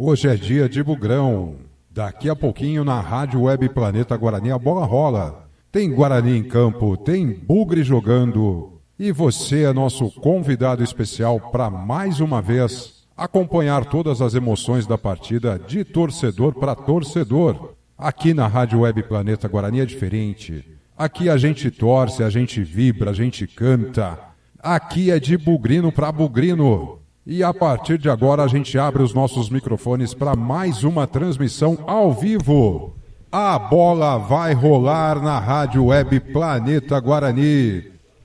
Hoje é dia de Bugrão. Daqui a pouquinho na Rádio Web Planeta Guarani a bola rola. Tem Guarani em campo, tem Bugre jogando. E você é nosso convidado especial para mais uma vez acompanhar todas as emoções da partida de torcedor para torcedor. Aqui na Rádio Web Planeta Guarani é diferente. Aqui a gente torce, a gente vibra, a gente canta. Aqui é de bugrino para bugrino. E a partir de agora a gente abre os nossos microfones para mais uma transmissão ao vivo. A bola vai rolar na Rádio Web Planeta Guarani.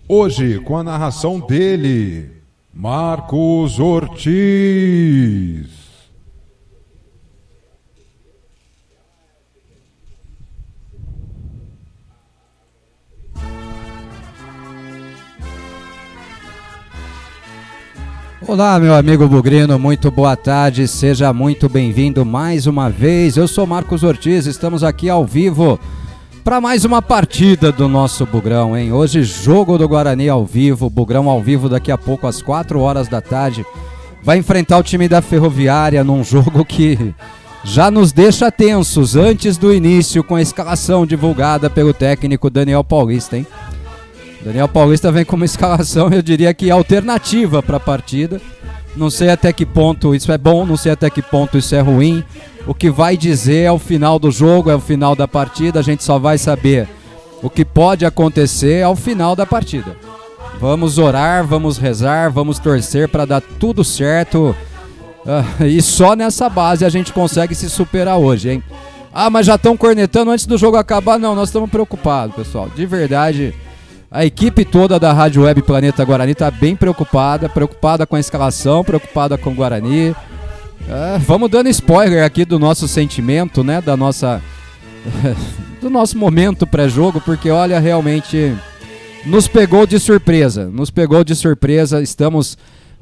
Hoje com a narração dele, Marcos Ortiz. Olá, meu amigo bugrino, muito boa tarde, seja muito bem-vindo mais uma vez. Eu sou Marcos Ortiz, estamos aqui ao vivo para mais uma partida do nosso Bugrão, hein? Hoje, jogo do Guarani ao vivo, Bugrão ao vivo daqui a pouco às 4 horas da tarde. Vai enfrentar o time da Ferroviária num jogo que já nos deixa tensos antes do início com a escalação divulgada pelo técnico Daniel Paulista, hein? Daniel Paulista vem com uma escalação, eu diria que alternativa para a partida. Não sei até que ponto isso é bom, não sei até que ponto isso é ruim. O que vai dizer é o final do jogo, é o final da partida. A gente só vai saber o que pode acontecer ao final da partida. Vamos orar, vamos rezar, vamos torcer para dar tudo certo. E só nessa base a gente consegue se superar hoje, hein? Ah, mas já estão cornetando antes do jogo acabar? Não, nós estamos preocupados, pessoal. De verdade. A equipe toda da Rádio Web Planeta Guarani está bem preocupada com a escalação, preocupada com o Guarani. Vamos dando spoiler aqui do nosso sentimento, né? Do nosso momento pré-jogo, porque olha, realmente nos pegou de surpresa. Estamos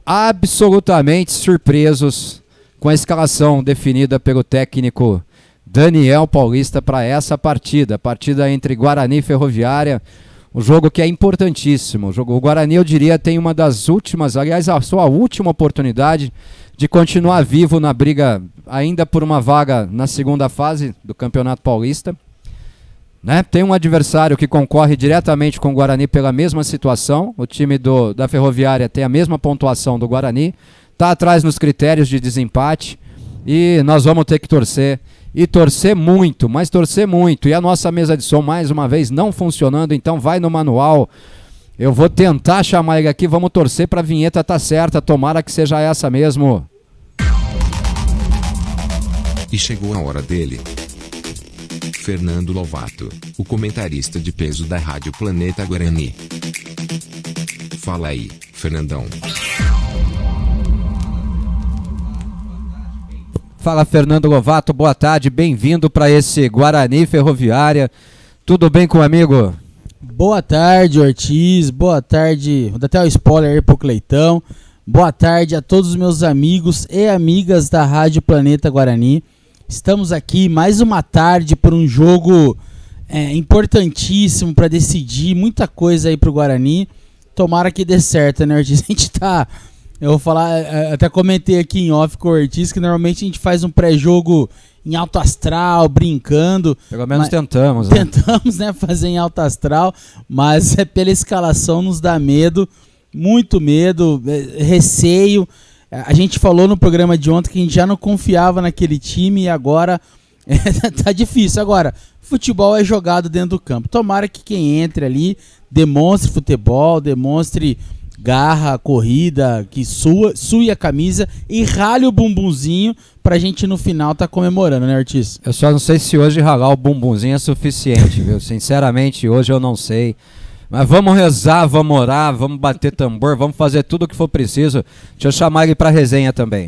absolutamente surpresos com a escalação definida pelo técnico Daniel Paulista para essa partida. Partida entre Guarani e Ferroviária. Um jogo que é importantíssimo. O Guarani, eu diria, tem uma das últimas, aliás, a sua última oportunidade de continuar vivo na briga ainda por uma vaga na segunda fase do Campeonato Paulista. Né? Tem um adversário que concorre diretamente com o Guarani pela mesma situação. O time da Ferroviária tem a mesma pontuação do Guarani. Está atrás nos critérios de desempate. E nós vamos ter que torcer. E torcer muito, mas torcer muito. E a nossa mesa de som, mais uma vez, não funcionando. Então vai no manual. Eu vou tentar chamar ele aqui. Vamos torcer para a vinheta estar certa. Tomara que seja essa mesmo. E chegou a hora dele. Fernando Lovato, o comentarista de peso da Rádio Planeta Guarani. Fala aí, Fernandão. Fala, Fernando Lovato, boa tarde, bem-vindo para esse Guarani Ferroviária. Tudo bem com o amigo? Boa tarde, Ortiz, boa tarde, vou dar até o spoiler aí pro Cleitão. Boa tarde a todos os meus amigos e amigas da Rádio Planeta Guarani. Estamos aqui mais uma tarde por um jogo importantíssimo para decidir muita coisa aí pro Guarani. Tomara que dê certo, né, Ortiz? A gente tá... Eu vou falar, até comentei aqui em off com o Ortiz que normalmente a gente faz um pré-jogo em alto astral, brincando. Pelo menos tentamos, né? Tentamos, né, fazer em alto astral, mas pela escalação nos dá medo, muito medo, receio. A gente falou no programa de ontem que a gente já não confiava naquele time e agora tá difícil. Agora, futebol é jogado dentro do campo. Tomara que quem entre ali demonstre futebol, demonstre garra, corrida, que sue a camisa e rale o bumbumzinho pra gente no final tá comemorando, né, Ortiz? Eu só não sei se hoje ralar o bumbumzinho é suficiente, viu? Sinceramente, hoje eu não sei. Mas vamos rezar, vamos orar, vamos bater tambor, vamos fazer tudo o que for preciso. Deixa eu chamar ele pra resenha também.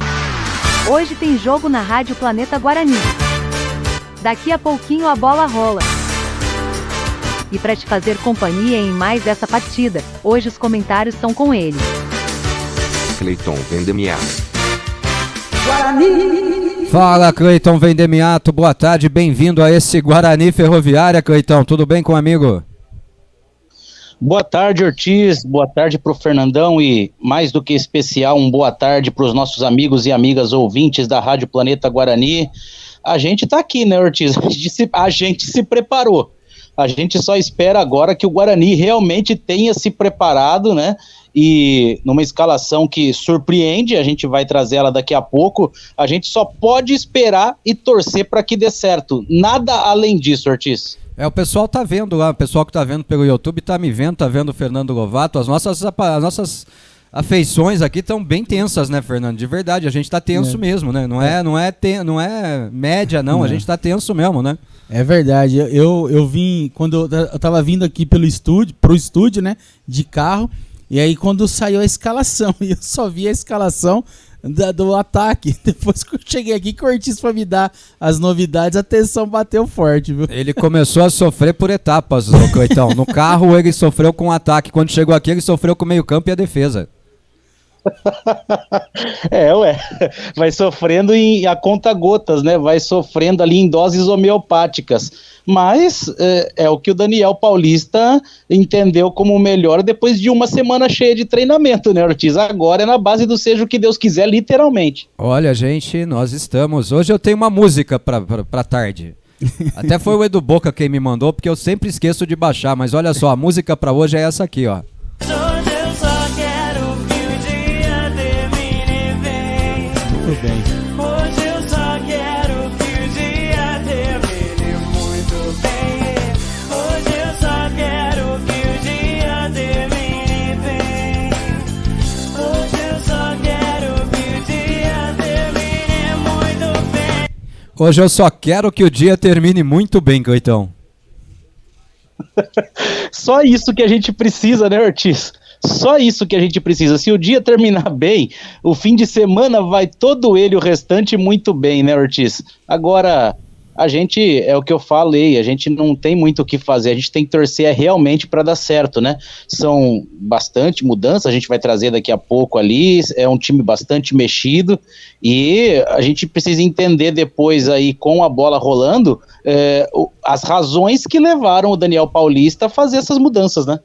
Hoje tem jogo na Rádio Planeta Guarani. Daqui a pouquinho a bola rola. E para te fazer companhia em mais essa partida, hoje os comentários são com ele. Cleiton Vendemiato. Guarani! Fala, Cleiton Vendemiato, boa tarde, bem-vindo a esse Guarani Ferroviária, Cleiton, tudo bem com o amigo? Boa tarde, Ortiz, boa tarde para o Fernandão e, mais do que especial, boa tarde para os nossos amigos e amigas ouvintes da Rádio Planeta Guarani. A gente está aqui, né, Ortiz? A gente se preparou. A gente só espera agora que o Guarani realmente tenha se preparado, né? E numa escalação que surpreende, a gente vai trazer ela daqui a pouco, a gente só pode esperar e torcer para que dê certo. Nada além disso, Ortiz. O pessoal tá vendo lá, o pessoal que tá vendo pelo YouTube tá me vendo, tá vendo o Fernando Lovato. As nossas afeições aqui estão bem tensas, né, Fernando? De verdade, a gente tá tenso mesmo, né? Não é média, não, a gente tá tenso mesmo, né? É verdade, eu vim, quando eu tava vindo aqui pro estúdio, né, de carro, e aí quando saiu a escalação, e eu só vi a escalação do ataque. Depois que eu cheguei aqui, que o Ortiz foi me dar as novidades, a tensão bateu forte, viu? Ele começou a sofrer por etapas, Coitão. No carro ele sofreu com o ataque, quando chegou aqui ele sofreu com o meio campo e a defesa. Vai sofrendo a conta gotas, né? Vai sofrendo ali em doses homeopáticas. Mas é o que o Daniel Paulista entendeu como melhor depois de uma semana cheia de treinamento, né, Ortiz? Agora é na base do seja o que Deus quiser, literalmente. Olha, gente, nós estamos... Hoje eu tenho uma música pra tarde. Até foi o Edu Boca quem me mandou, porque eu sempre esqueço de baixar, mas olha só, a música pra hoje é essa aqui, ó. Muito bem. Hoje eu só quero que o dia termine muito bem. Hoje eu só quero que o dia termine bem. Hoje eu só quero que o dia termine muito bem. Hoje eu só quero que o dia termine muito bem, Coitão. Só isso que a gente precisa, né, Ortiz? Só isso que a gente precisa. Se o dia terminar bem, o fim de semana vai todo ele, o restante, muito bem, né, Ortiz? Agora, a gente, é o que eu falei, a gente não tem muito o que fazer, a gente tem que torcer realmente para dar certo, né? São bastante mudanças, a gente vai trazer daqui a pouco ali, é um time bastante mexido e a gente precisa entender depois aí, com a bola rolando, as razões que levaram o Daniel Paulista a fazer essas mudanças, né?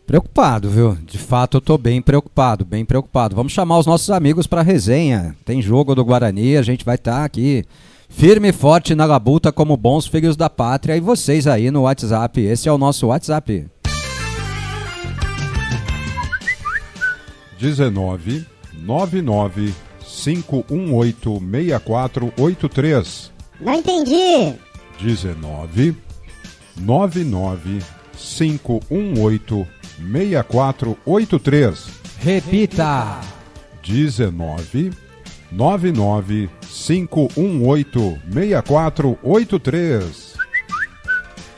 Preocupado, viu? De fato eu tô bem preocupado, bem preocupado. Vamos chamar os nossos amigos pra resenha. Tem jogo do Guarani, a gente vai estar aqui firme e forte na labuta como bons filhos da pátria. E vocês aí no WhatsApp, esse é o nosso WhatsApp. 19 99 518 6483. Não entendi. 19 99 518 6483. Repita. 19 99 518 6483.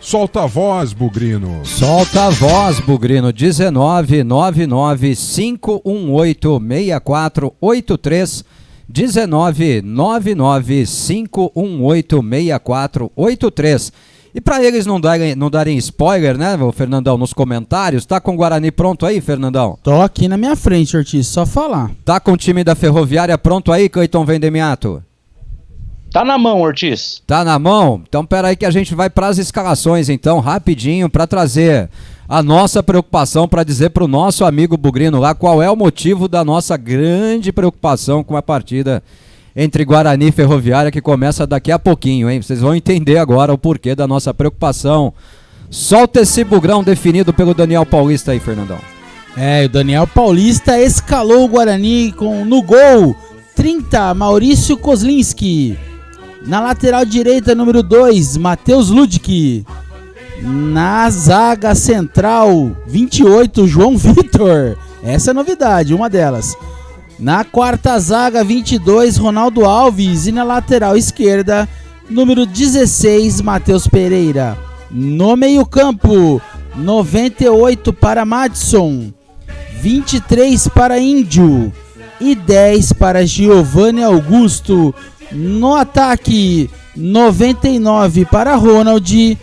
Solta a voz, Bugrino. Solta a voz, Bugrino. 19 99 518 6483. 19 99 518 6483. E para eles não darem spoiler, né, Fernandão, nos comentários, tá com o Guarani pronto aí, Fernandão? Tô aqui na minha frente, Ortiz, só falar. Tá com o time da Ferroviária pronto aí, Cleiton Vendemiato? Tá na mão, Ortiz. Tá na mão? Então pera aí que a gente vai para as escalações, então, rapidinho, para trazer a nossa preocupação, para dizer pro nosso amigo Bugrino lá qual é o motivo da nossa grande preocupação com a partida entre Guarani e Ferroviária, que começa daqui a pouquinho, hein? Vocês vão entender agora o porquê da nossa preocupação. Solta esse bugrão definido pelo Daniel Paulista aí, Fernandão. O Daniel Paulista escalou o Guarani no gol 30, Maurício Kozlinski. Na lateral direita, número 2, Matheus Ludic. Na zaga central, 28, João Vitor. Essa é a novidade, uma delas. Na quarta zaga, 22, Ronaldo Alves. E na lateral esquerda, número 16, Matheus Pereira. No meio-campo, 98 para Madison, 23 para Índio e 10 para Giovanni Augusto. No ataque, 99 para Ronald,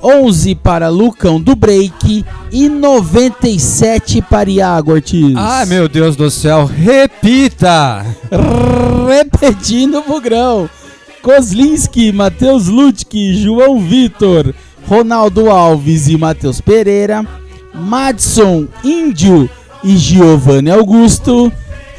11 para Lucão do Break e 97 para Iago Ortiz. Ai, meu Deus do céu, repita! Repetindo o bugrão: Kozlinski, Matheus Ludic, João Vitor, Ronaldo Alves e Matheus Pereira. Madison, Índio e Giovanni Augusto,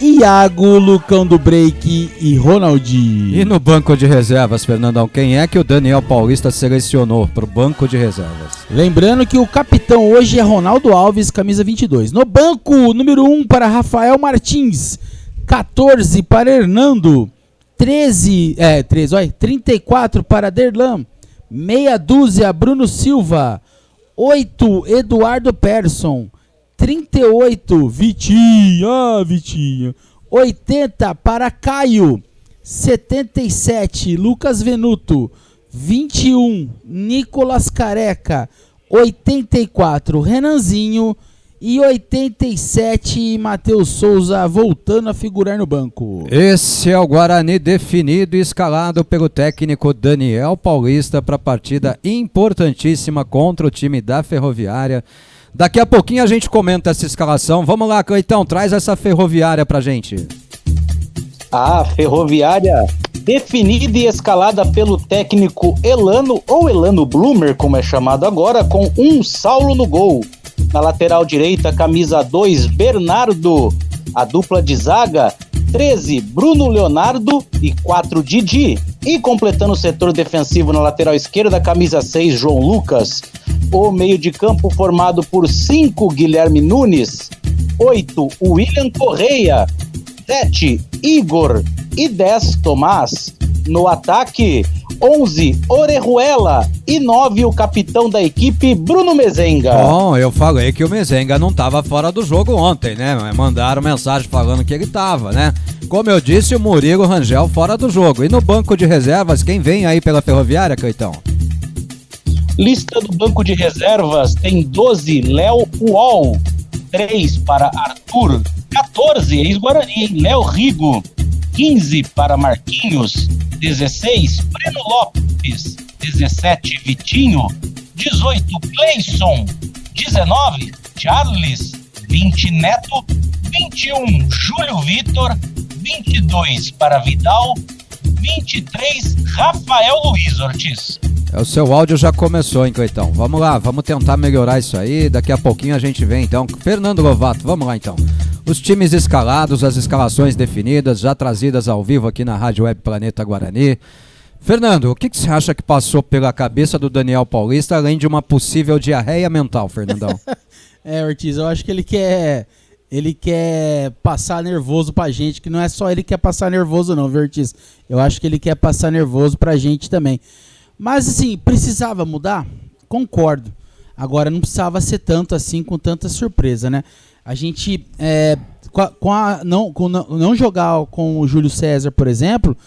Iago, Lucão do Break e Ronaldinho. E no banco de reservas, Fernandão, quem é que o Daniel Paulista selecionou pro banco de reservas? Lembrando que o capitão hoje é Ronaldo Alves, camisa 22. No banco, número 1 para Rafael Martins, 14 para Hernando, 34 para Derlan, meia dúzia Bruno Silva, 8 Eduardo Persson, 38 Vitinho, 80 para Caio, 77 Lucas Venuto, 21 Nicolas Careca, 84 Renanzinho e 87 Matheus Souza voltando a figurar no banco. Esse é o Guarani definido e escalado pelo técnico Daniel Paulista para a partida importantíssima contra o time da Ferroviária. Daqui a pouquinho a gente comenta essa escalação. Vamos lá, Cleitão, traz essa Ferroviária pra gente. A Ferroviária definida e escalada pelo técnico Elano, ou Elano Blumer, como é chamado agora, com um Saulo no gol. Na lateral direita, camisa 2, Bernardo. A dupla de zaga, 13, Bruno Leonardo e 4, Didi. E completando o setor defensivo na lateral esquerda, camisa 6, João Lucas. O meio de campo formado por 5, Guilherme Nunes, 8, William Correia, 7, Igor e 10, Tomás. No ataque, 11, Orejuela e 9, o capitão da equipe, Bruno Mezenga. Bom, eu falei que o Mezenga não estava fora do jogo ontem, né? Mandaram mensagem falando que ele estava, né? Como eu disse, o Murilo Rangel fora do jogo. E no banco de reservas, quem vem aí pela Ferroviária, Cleitão? Lista do banco de reservas tem 12, Léo Uol, 3 para Arthur, 14, ex-Guarani, Léo Rigo, 15 para Marquinhos, 16, Breno Lopes, 17, Vitinho, 18, Cleison, 19, Charles, 20, Neto, 21, Júlio Vitor, 22 para Vidal, 23, Rafael Luiz Ortiz. O seu áudio já começou, hein, Cleitão? Vamos lá, vamos tentar melhorar isso aí. Daqui a pouquinho a gente vem, então. Fernando Lovato, vamos lá, então. Os times escalados, as escalações definidas, já trazidas ao vivo aqui na Rádio Web Planeta Guarani. Fernando, o que você acha que passou pela cabeça do Daniel Paulista, além de uma possível diarreia mental, Fernandão? Ortiz, eu acho que ele quer passar nervoso pra gente, que não é só ele que quer passar nervoso não, viu, Ortiz? Eu acho que ele quer passar nervoso pra gente também. Mas assim, precisava mudar? Concordo. Agora não precisava ser tanto assim, com tanta surpresa, né? A gente, não jogar com o Júlio César, por exemplo,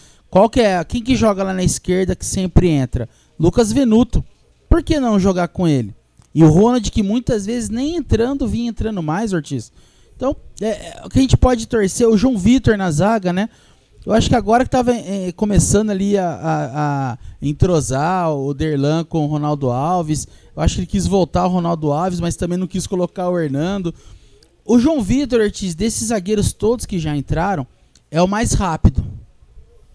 quem que joga lá na esquerda que sempre entra? Lucas Venuto. Por que não jogar com ele? E o Ronald, que muitas vezes nem entrando, vinha entrando mais, Ortiz. Então, o que a gente pode torcer, o João Vitor na zaga, né? Eu acho que agora que estava começando ali a entrosar o Derlan com o Ronaldo Alves, eu acho que ele quis voltar o Ronaldo Alves, mas também não quis colocar o Hernando. O João Vitor, Ortiz, desses zagueiros todos que já entraram, é o mais rápido.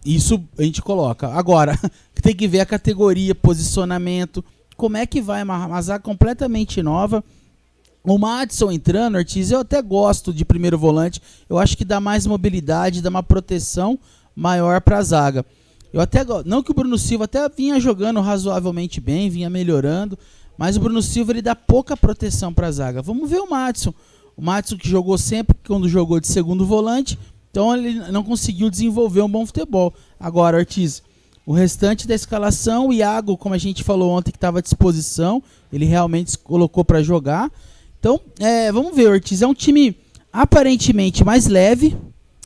Isso a gente coloca. Agora, tem que ver a categoria, posicionamento, como é que vai uma zaga completamente nova. O Madison entrando, Ortiz, eu até gosto de primeiro volante. Eu acho que dá mais mobilidade, dá uma proteção maior para a zaga. Eu até não que o Bruno Silva até vinha jogando razoavelmente bem, vinha melhorando, mas o Bruno Silva ele dá pouca proteção para a zaga. Vamos ver o Madison. O Madison que jogou sempre quando jogou de segundo volante, então ele não conseguiu desenvolver um bom futebol. Agora, Ortiz, o restante da escalação, o Iago, como a gente falou ontem, que estava à disposição, ele realmente se colocou para jogar. Então, vamos ver, Ortiz, é um time aparentemente mais leve,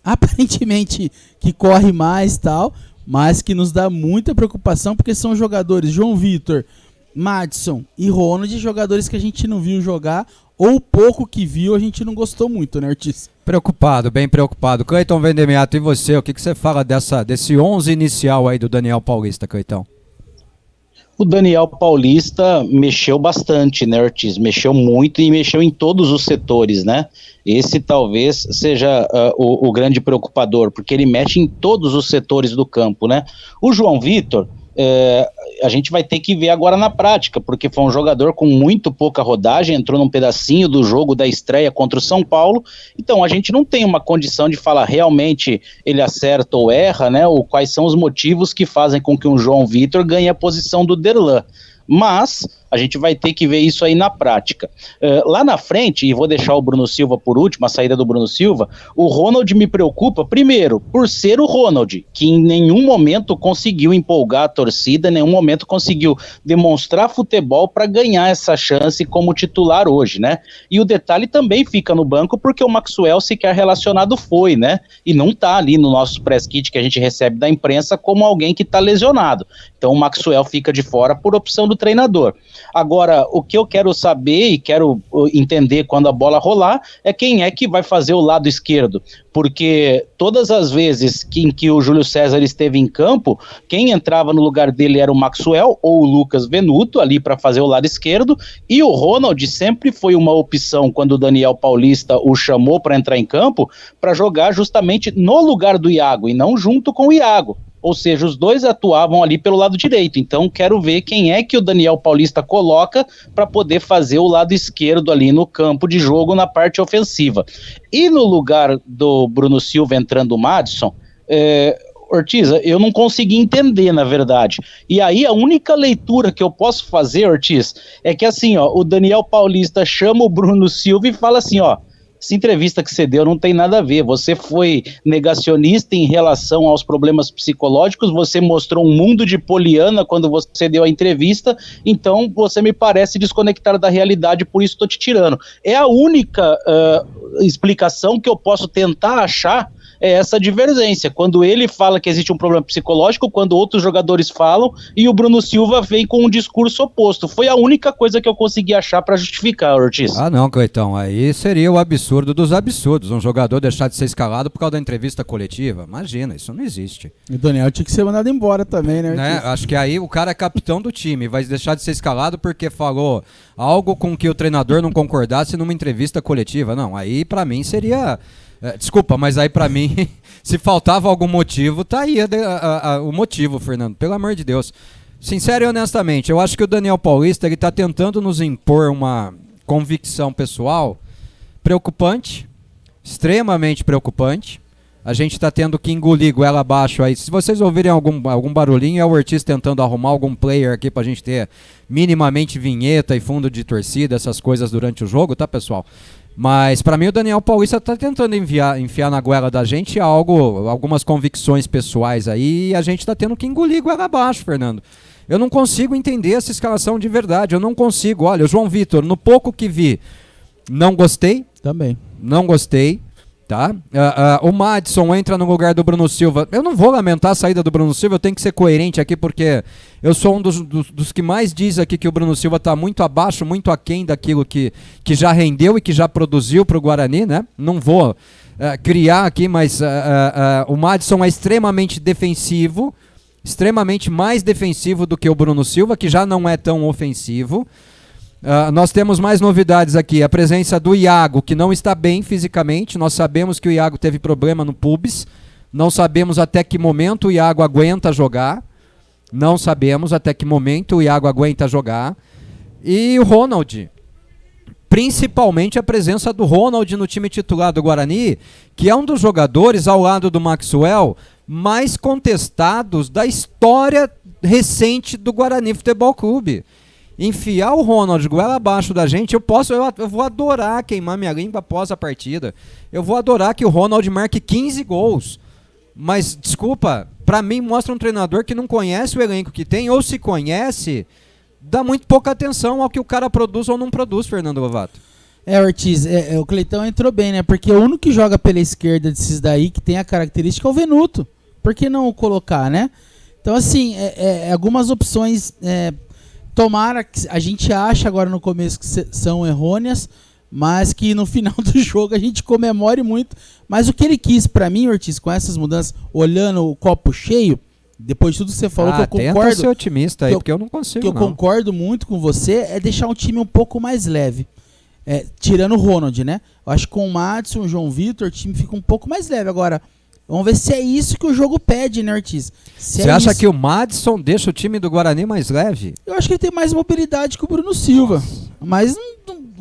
aparentemente que corre mais e tal, mas que nos dá muita preocupação, porque são jogadores, João Vitor, Madison e Ronald, jogadores que a gente não viu jogar, ou pouco que viu, a gente não gostou muito, né, Ortiz? Preocupado, bem preocupado. Cleiton Vendemiato, e você, o que você fala desse 11 inicial aí do Daniel Paulista, Cleiton? O Daniel Paulista mexeu bastante, né, Ortiz? Mexeu muito e mexeu em todos os setores, né? Esse talvez seja o grande preocupador, porque ele mexe em todos os setores do campo, né? O João Vitor, A gente vai ter que ver agora na prática, porque foi um jogador com muito pouca rodagem, entrou num pedacinho do jogo da estreia contra o São Paulo, então a gente não tem uma condição de falar realmente ele acerta ou erra, né, ou quais são os motivos que fazem com que um João Vitor ganhe a posição do Derlan. Mas a gente vai ter que ver isso aí na prática. Lá na frente, e vou deixar o Bruno Silva por último, a saída do Bruno Silva, o Ronald me preocupa, primeiro, por ser o Ronald, que em nenhum momento conseguiu empolgar a torcida, em nenhum momento conseguiu demonstrar futebol para ganhar essa chance como titular hoje, né? E o detalhe também fica no banco porque o Maxwell sequer relacionado foi, né? E não tá ali no nosso press kit que a gente recebe da imprensa como alguém que tá lesionado. Então o Maxwell fica de fora por opção do treinador. Agora, o que eu quero saber e quero entender quando a bola rolar é quem é que vai fazer o lado esquerdo, porque todas as vezes em que o Júlio César esteve em campo, quem entrava no lugar dele era o Maxwell ou o Lucas Venuto ali para fazer o lado esquerdo, e o Ronald sempre foi uma opção quando o Daniel Paulista o chamou para entrar em campo, para jogar justamente no lugar do Iago e não junto com o Iago. Ou seja, os dois atuavam ali pelo lado direito, então quero ver quem é que o Daniel Paulista coloca para poder fazer o lado esquerdo ali no campo de jogo na parte ofensiva. E no lugar do Bruno Silva entrando o Madison, Ortiz, eu não consegui entender, na verdade. E aí a única leitura que eu posso fazer, Ortiz, é que assim, ó, o Daniel Paulista chama o Bruno Silva e fala assim, ó, essa entrevista que você deu não tem nada a ver, você foi negacionista em relação aos problemas psicológicos, você mostrou um mundo de poliana quando você deu a entrevista, então você me parece desconectar da realidade, por isso estou te tirando. É a única explicação que eu posso tentar achar, é essa divergência, quando ele fala que existe um problema psicológico, quando outros jogadores falam, e o Bruno Silva vem com um discurso oposto. Foi a única coisa que eu consegui achar para justificar, Ortiz. Ah não, Cleitão, aí seria o absurdo dos absurdos, um jogador deixar de ser escalado por causa da entrevista coletiva. Imagina, isso não existe. E o Daniel tinha que ser mandado embora também, né? Acho que aí o cara é capitão do time, vai deixar de ser escalado porque falou algo com que o treinador não concordasse numa entrevista coletiva. Não, aí pra mim seria... Desculpa, mas aí pra mim, se faltava algum motivo, tá aí o motivo, Fernando, pelo amor de Deus. Sincero e honestamente, eu acho que o Daniel Paulista, ele tá tentando nos impor uma convicção pessoal preocupante, extremamente preocupante. A gente tá tendo que engolir goela abaixo aí. Se vocês ouvirem algum barulhinho, é o Ortiz tentando arrumar algum player aqui pra gente ter minimamente vinheta e fundo de torcida, essas coisas durante o jogo, tá, pessoal? Mas pra mim o Daniel Paulista tá tentando enfiar na goela da gente algumas convicções pessoais aí, e a gente tá tendo que engolir goela abaixo, Fernando. Eu não consigo entender essa escalação de verdade, eu não consigo. Olha, o João Vitor, no pouco que vi, não gostei. Também. Não gostei, tá? O Madison entra no lugar do Bruno Silva. Eu não vou lamentar a saída do Bruno Silva, eu tenho que ser coerente aqui, porque eu sou um dos que mais diz aqui que o Bruno Silva está muito abaixo, muito aquém daquilo que já rendeu e que já produziu para o Guarani, né? Não vou criar aqui, mas o Madison é extremamente defensivo, extremamente mais defensivo do que o Bruno Silva, que já não é tão ofensivo. Nós temos mais novidades aqui, a presença do Iago, que não está bem fisicamente. Nós sabemos que o Iago teve problema no pubis, não sabemos até que momento o Iago aguenta jogar, não sabemos até que momento o Iago aguenta jogar. E o Ronald, principalmente a presença do Ronald no time titular do Guarani, que é um dos jogadores, ao lado do Maxwell, mais contestados da história recente do Guarani Futebol Clube. Enfiar o Ronald goela abaixo da gente, eu vou adorar queimar minha língua após a partida. Eu vou adorar que o Ronald marque 15 gols. Mas, desculpa, pra mim mostra um treinador que não conhece o elenco que tem, ou se conhece, dá muito pouca atenção ao que o cara produz ou não produz, Fernando Lovato. Ortiz, o Cleitão entrou bem, né? Porque o único que joga pela esquerda desses daí, que tem a característica, é o Venuto. Por que não colocar, né? Então, assim, algumas opções... Tomara que a gente acha agora no começo que são errôneas, mas que no final do jogo a gente comemore muito. Mas o que ele quis pra mim, Ortiz, com essas mudanças, olhando o copo cheio, depois de tudo que você falou, que eu concordo... Tenta ser otimista aí, porque eu não consigo, que eu concordo muito com você, é deixar um time um pouco mais leve. Tirando o Ronald, né? Eu acho que com o Madison, o João Vitor, o time fica um pouco mais leve. Agora, Vamos ver se é isso que o jogo pede, né, Ortiz? Você acha que o Madison deixa o time do Guarani mais leve? Eu acho que ele tem mais mobilidade que o Bruno Silva. Mas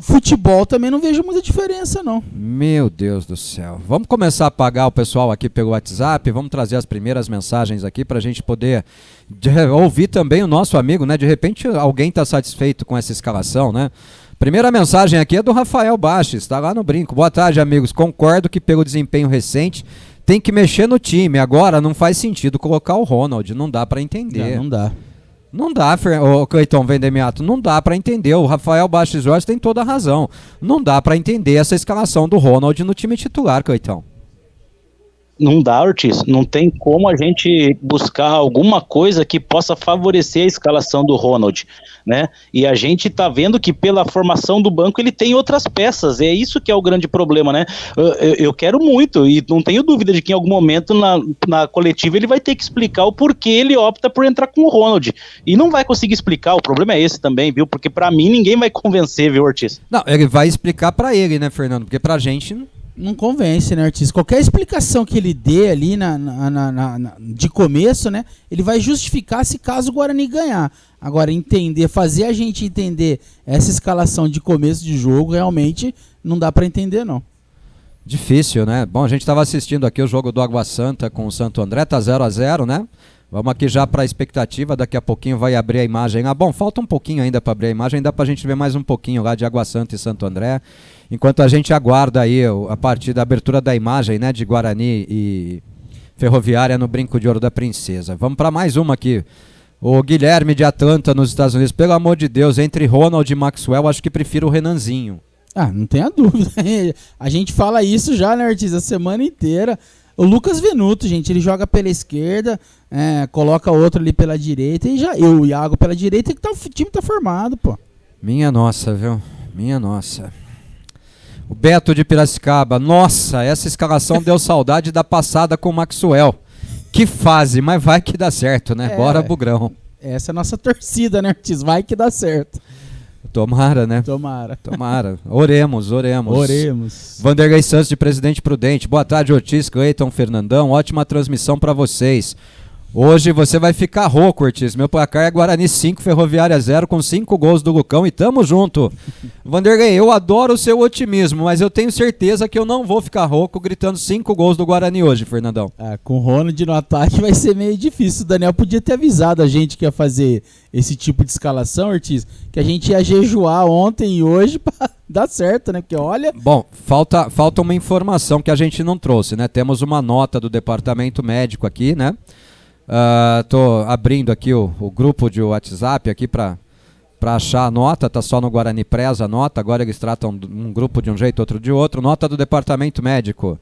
futebol também não vejo muita diferença, não. Meu Deus do céu. Vamos começar a pagar o pessoal aqui pelo WhatsApp. Vamos trazer as primeiras mensagens aqui pra gente poder ouvir também o nosso amigo, né? De repente alguém tá satisfeito com essa escalação, né? Primeira mensagem aqui é do Rafael Baches, tá lá no brinco. Boa tarde, amigos. Concordo que pelo desempenho recente tem que mexer no time. Agora não faz sentido colocar o Ronald. Não dá pra entender. Não dá. Não dá, ô Cleiton Vendemiato, não dá pra entender. O Rafael Baixos Jorge tem toda a razão. Não dá pra entender essa escalação do Ronald no time titular, Cleiton. Não dá, Ortiz. Não tem como a gente buscar alguma coisa que possa favorecer a escalação do Ronald, né? E a gente tá vendo que pela formação do banco ele tem outras peças. É isso que é o grande problema, né? Eu quero muito e não tenho dúvida de que em algum momento na coletiva ele vai ter que explicar o porquê ele opta por entrar com o Ronald. E não vai conseguir explicar. O problema é esse também, viu? Porque pra mim ninguém vai convencer, viu, Ortiz? Não, ele vai explicar pra ele, né, Fernando? Porque pra gente não convence, né, Ortiz? Qualquer explicação que ele dê ali de começo, né, ele vai justificar se caso o Guarani ganhar. Agora, fazer a gente entender essa escalação de começo de jogo, realmente não dá pra entender, não. Difícil, né? Bom, a gente estava assistindo aqui o jogo do Água Santa com o Santo André, tá 0-0, né? Vamos aqui já para a expectativa, daqui a pouquinho vai abrir a imagem. Bom, falta um pouquinho ainda para abrir a imagem, dá para a gente ver mais um pouquinho lá de Água Santa e Santo André. Enquanto a gente aguarda aí a partir da abertura da imagem, né, de Guarani e Ferroviária no Brinco de Ouro da Princesa. Vamos para mais uma aqui. O Guilherme de Atlanta, nos Estados Unidos. Pelo amor de Deus, entre Ronald e Maxwell, acho que prefiro o Renanzinho. Ah, não tenha dúvida. A gente fala isso já, né, Ortiz, a semana inteira. O Lucas Venuto, gente, ele joga pela esquerda, coloca outro ali pela direita e o Iago pela direita que o time tá formado, pô. Minha nossa, viu? Minha nossa. O Beto de Piracicaba, nossa, essa escalação deu saudade da passada com o Maxwell. Que fase, mas vai que dá certo, né? Bora, Bugrão. Essa é a nossa torcida, né, Ortiz? Vai que dá certo. Tomara, né? Tomara. Oremos. Vanderlei Santos de Presidente Prudente. Boa tarde, Ortiz, Cleiton, Fernandão. Ótima transmissão pra vocês. Hoje você vai ficar rouco, Ortiz. Meu placar é Guarani 5, Ferroviária 0, com 5 gols do Lucão e tamo junto. Vanderlei, eu adoro o seu otimismo, mas eu tenho certeza que eu não vou ficar rouco gritando 5 gols do Guarani hoje, Fernandão. Com o Ronald no ataque vai ser meio difícil. O Daniel podia ter avisado a gente que ia fazer esse tipo de escalação, Ortiz, que a gente ia jejuar ontem e hoje pra dar certo, né? Porque olha... Bom, falta uma informação que a gente não trouxe, né? Temos uma nota do departamento médico aqui, né? Tô abrindo aqui o grupo de WhatsApp aqui para achar a nota, tá só no Guarani Press a nota, agora eles tratam um grupo de um jeito, outro de outro. Nota do departamento médico.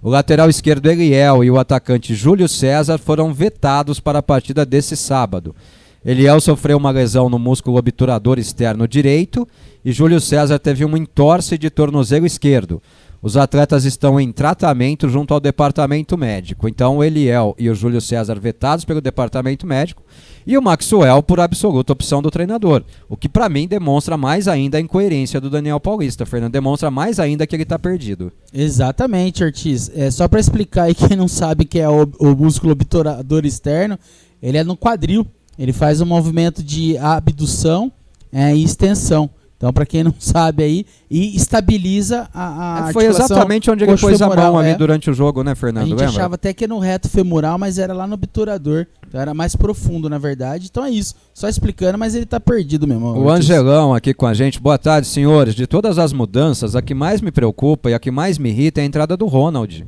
O lateral esquerdo Eliel e o atacante Júlio César foram vetados para a partida desse sábado. Eliel sofreu uma lesão no músculo obturador externo direito e Júlio César teve um entorse de tornozelo esquerdo. Os atletas estão em tratamento junto ao departamento médico. Então o Eliel e o Júlio César vetados pelo departamento médico e o Maxwell por absoluta opção do treinador. O que para mim demonstra mais ainda a incoerência do Daniel Paulista, Fernando. Demonstra mais ainda que ele está perdido. Exatamente, Ortiz. Só para explicar aí quem não sabe que é o músculo obturador externo, ele é no quadril. Ele faz um movimento de abdução e extensão. Então, para quem não sabe aí, e estabiliza a foi exatamente onde ele pôs a mão ali durante o jogo, né, A Fernando? gente lembra? achava até que era no reto femoral, mas era lá no obturador. Então era mais profundo, na verdade. Então é isso. Só explicando, mas ele tá perdido mesmo. O Angelão aqui com a gente. Boa tarde, senhores. De todas as mudanças, a que mais me preocupa e a que mais me irrita é a entrada do Ronald.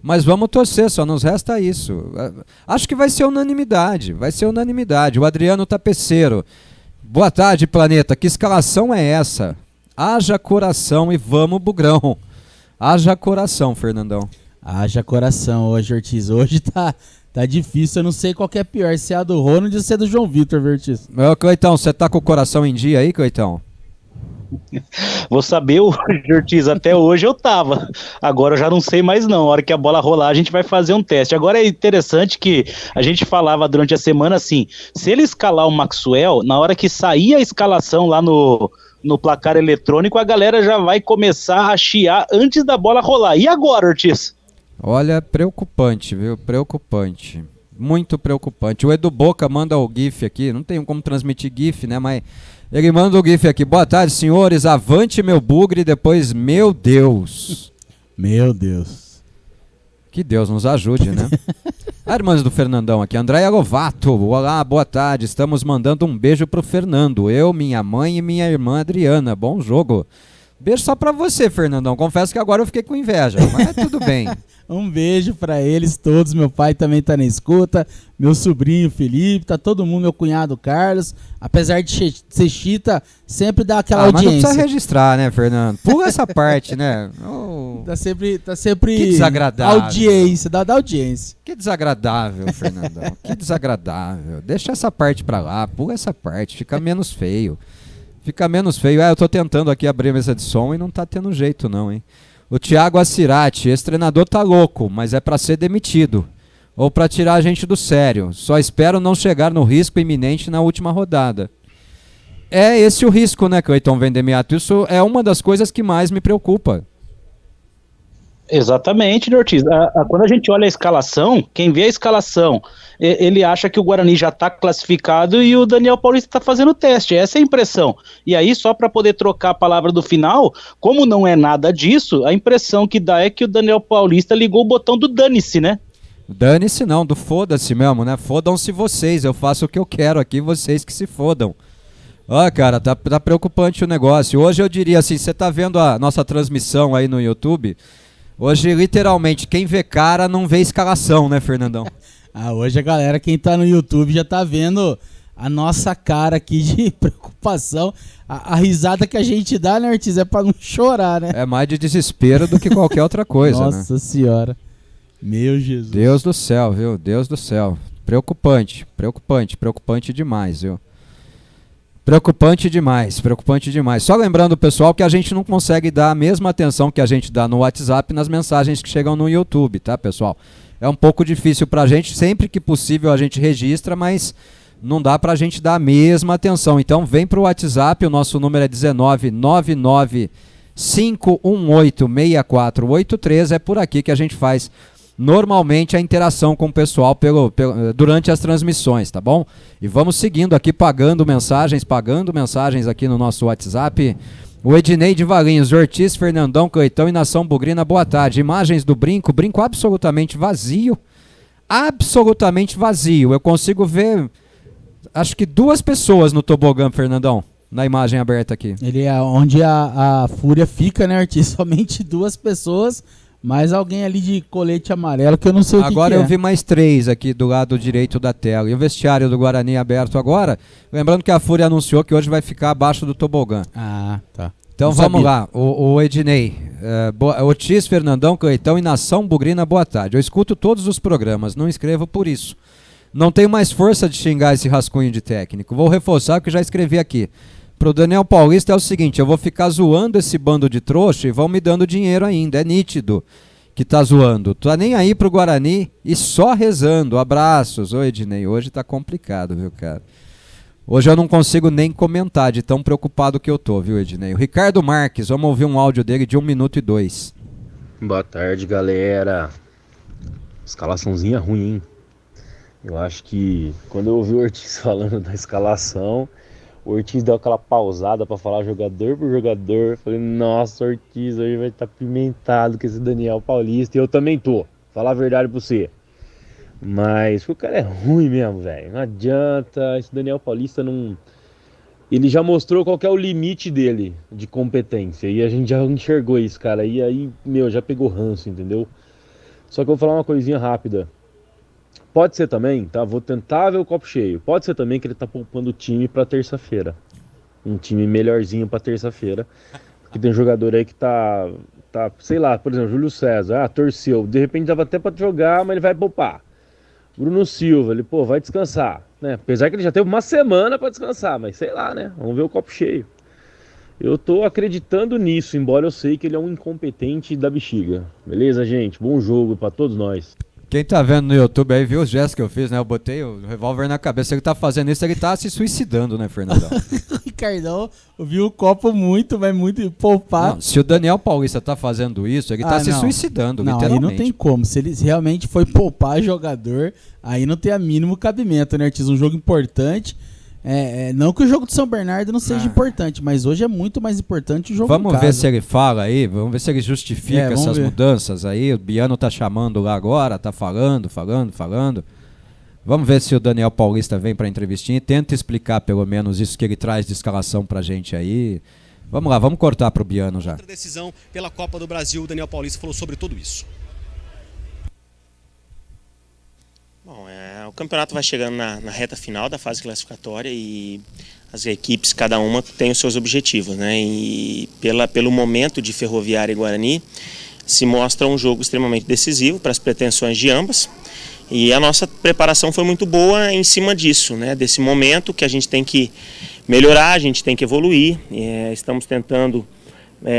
Mas vamos torcer, só nos resta isso. Acho que vai ser unanimidade. O Adriano Tapeceiro. Boa tarde, Planeta. Que escalação é essa? Haja coração e vamos, Bugrão. Haja coração, Fernandão. Haja coração hoje, Ortiz. Hoje tá difícil. Eu não sei qual que é pior, se é a do Ronald ou se é do João Vitor, Ortiz. Cleitão, você tá com o coração em dia aí, Cleitão? Vou saber hoje, Ortiz. Até hoje eu tava. Agora eu já não sei mais não. A hora que a bola rolar, a gente vai fazer um teste. Agora é interessante que a gente falava durante a semana assim, se ele escalar o Maxwell, na hora que sair a escalação lá no placar eletrônico, a galera já vai começar a chiar antes da bola rolar. E agora, Ortiz? Olha, preocupante, viu? Preocupante. Muito preocupante. O Edu Boca manda o GIF aqui. Não tem como transmitir GIF, né? Mas ele manda o GIF aqui. Boa tarde, senhores. Avante meu bugre. Depois, meu Deus. Meu Deus. Que Deus nos ajude, né? A irmã do Fernandão aqui. Andréia Lovato. Olá, boa tarde. Estamos mandando um beijo pro Fernando. Eu, minha mãe e minha irmã Adriana. Bom jogo. Beijo só pra você, Fernandão. Confesso que agora eu fiquei com inveja, mas tudo bem. Um beijo pra eles todos. Meu pai também tá na escuta. Meu sobrinho Felipe, tá todo mundo, meu cunhado Carlos. Apesar de ser chita, sempre dá aquela Mas não audiência. precisa registrar, né, Fernando? Pula essa parte, né? Oh, Tá sempre Que desagradável. audiência, dá audiência. que desagradável, Fernandão. Que desagradável. Deixa essa parte pra lá, pula essa parte, fica menos feio. Fica menos feio. Eu tô tentando aqui abrir a mesa de som e não tá tendo jeito não, hein? O Thiago Assirati, esse treinador tá louco, mas é pra ser demitido. Ou pra tirar a gente do sério. Só espero não chegar no risco iminente na última rodada. É esse o risco, né, Cleiton Vendemiato? Isso é uma das coisas que mais me preocupa. Exatamente, né, Ortiz? Quando a gente olha a escalação, quem vê a escalação, ele acha que o Guarani já está classificado e o Daniel Paulista está fazendo o teste. Essa é a impressão. E aí, só para poder trocar a palavra do final, como não é nada disso, a impressão que dá é que o Daniel Paulista ligou o botão do dane-se, né? Dane-se não, do foda-se mesmo, né? Fodam-se vocês, eu faço o que eu quero aqui, vocês que se fodam. Ó, cara, tá preocupante o negócio. Hoje eu diria assim, você tá vendo a nossa transmissão aí no YouTube? Hoje, literalmente, quem vê cara não vê escalação, né, Fernandão? Hoje a galera, quem tá no YouTube já tá vendo a nossa cara aqui de preocupação. A risada que a gente dá, né, Ortiz, é pra não chorar, né? É mais de desespero do que qualquer outra coisa, né? Nossa senhora. Meu Jesus. Deus do céu, viu? Deus do céu. Preocupante, preocupante, preocupante demais, viu? Preocupante demais, preocupante demais. Só lembrando, pessoal, que a gente não consegue dar a mesma atenção que a gente dá no WhatsApp nas mensagens que chegam no YouTube, tá, pessoal? É um pouco difícil pra gente, sempre que possível a gente registra, mas não dá pra gente dar a mesma atenção. Então vem pro WhatsApp, o nosso número é 19995186483, é por aqui que a gente faz normalmente a interação com o pessoal durante as transmissões, tá bom? E vamos seguindo aqui, pagando mensagens aqui no nosso WhatsApp. O Ednei de Valinhos, Ortiz, Fernandão, Cleitão e Nação Bugrina, boa tarde. Imagens do brinco absolutamente vazio. Absolutamente vazio. Eu consigo ver, acho que 2 pessoas no tobogã, Fernandão, na imagem aberta aqui. Ele é onde a fúria fica, né, Ortiz? Somente 2 pessoas, mais alguém ali de colete amarelo que eu não sei o que Agora que eu é. vi mais 3 aqui do lado direito da tela. E o vestiário do Guarani aberto agora. Lembrando que a Fúria anunciou que hoje vai ficar abaixo do tobogã. Ah, tá. Então Não vamos sabia. lá. O Ednei, Otis, Fernandão, Cleitão e Nação Bugrina, boa tarde. Eu escuto todos os programas, não escrevo por isso. Não tenho mais força de xingar esse rascunho de técnico. Vou reforçar o que já escrevi aqui. Pro Daniel Paulista é o seguinte, eu vou ficar zoando esse bando de trouxa e vão me dando dinheiro ainda, é nítido que tá zoando. Tá nem aí pro Guarani e só rezando. Abraços. Ô Ednei, hoje tá complicado, viu, cara? Hoje eu não consigo nem comentar de tão preocupado que eu tô, viu, Ednei? O Ricardo Marques, vamos ouvir um áudio dele de 1 minuto e 2. Boa tarde, galera. Escalaçãozinha ruim, hein? Eu acho que quando eu ouvi o Ortiz falando da escalação, o Ortiz deu aquela pausada pra falar jogador por jogador. Eu falei, nossa, Ortiz hoje vai estar pimentado com esse Daniel Paulista. E eu também tô, falar a verdade pra você. Mas o cara é ruim mesmo, velho. Não adianta, esse Daniel Paulista não... Ele já mostrou qual que é o limite dele de competência. E a gente já enxergou isso, cara. E aí, já pegou ranço, entendeu? Só que eu vou falar uma coisinha rápida. Pode ser também, tá? Vou tentar ver o copo cheio. Pode ser também que ele tá poupando o time pra terça-feira. Um time melhorzinho pra terça-feira. Porque tem jogador aí que tá, sei lá, por exemplo, Júlio César. Torceu. De repente dava até pra jogar, mas ele vai poupar. Bruno Silva, ele, vai descansar. Né? Apesar que ele já teve uma semana pra descansar, mas sei lá, né? Vamos ver o copo cheio. Eu tô acreditando nisso, embora eu sei que ele é um incompetente da bexiga. Beleza, gente? Bom jogo pra todos nós. Quem tá vendo no YouTube aí viu os gestos que eu fiz, né? Eu botei o revólver na cabeça. Se ele tá fazendo isso, ele tá se suicidando, né, Fernandão? O Ricardão viu o copo muito, mas muito poupar. Não, se o Daniel Paulista tá fazendo isso, ele tá se não. suicidando, Não, aí literalmente. não tem como. Se ele realmente foi poupar jogador, aí não tem a mínimo cabimento, né, Artis? Um jogo importante. Não que o jogo de São Bernardo não seja importante, mas hoje é muito mais importante o jogo Vamos em casa. ver se ele fala aí, vamos ver se ele justifica vamos essas ver. mudanças aí. O Biano tá chamando lá agora, tá falando. Vamos ver se o Daniel Paulista vem pra entrevistinha e tenta explicar pelo menos isso que ele traz de escalação pra gente aí. Vamos lá, vamos cortar pro Biano já. Outra decisão pela Copa do Brasil, o Daniel Paulista falou sobre tudo isso. Bom, o campeonato vai chegando na reta final da fase classificatória e as equipes, cada uma tem os seus objetivos, né? E pelo momento de Ferroviária e Guarani, se mostra um jogo extremamente decisivo para as pretensões de ambas. E a nossa preparação foi muito boa em cima disso, né? Desse momento que a gente tem que melhorar, a gente tem que evoluir. Estamos tentando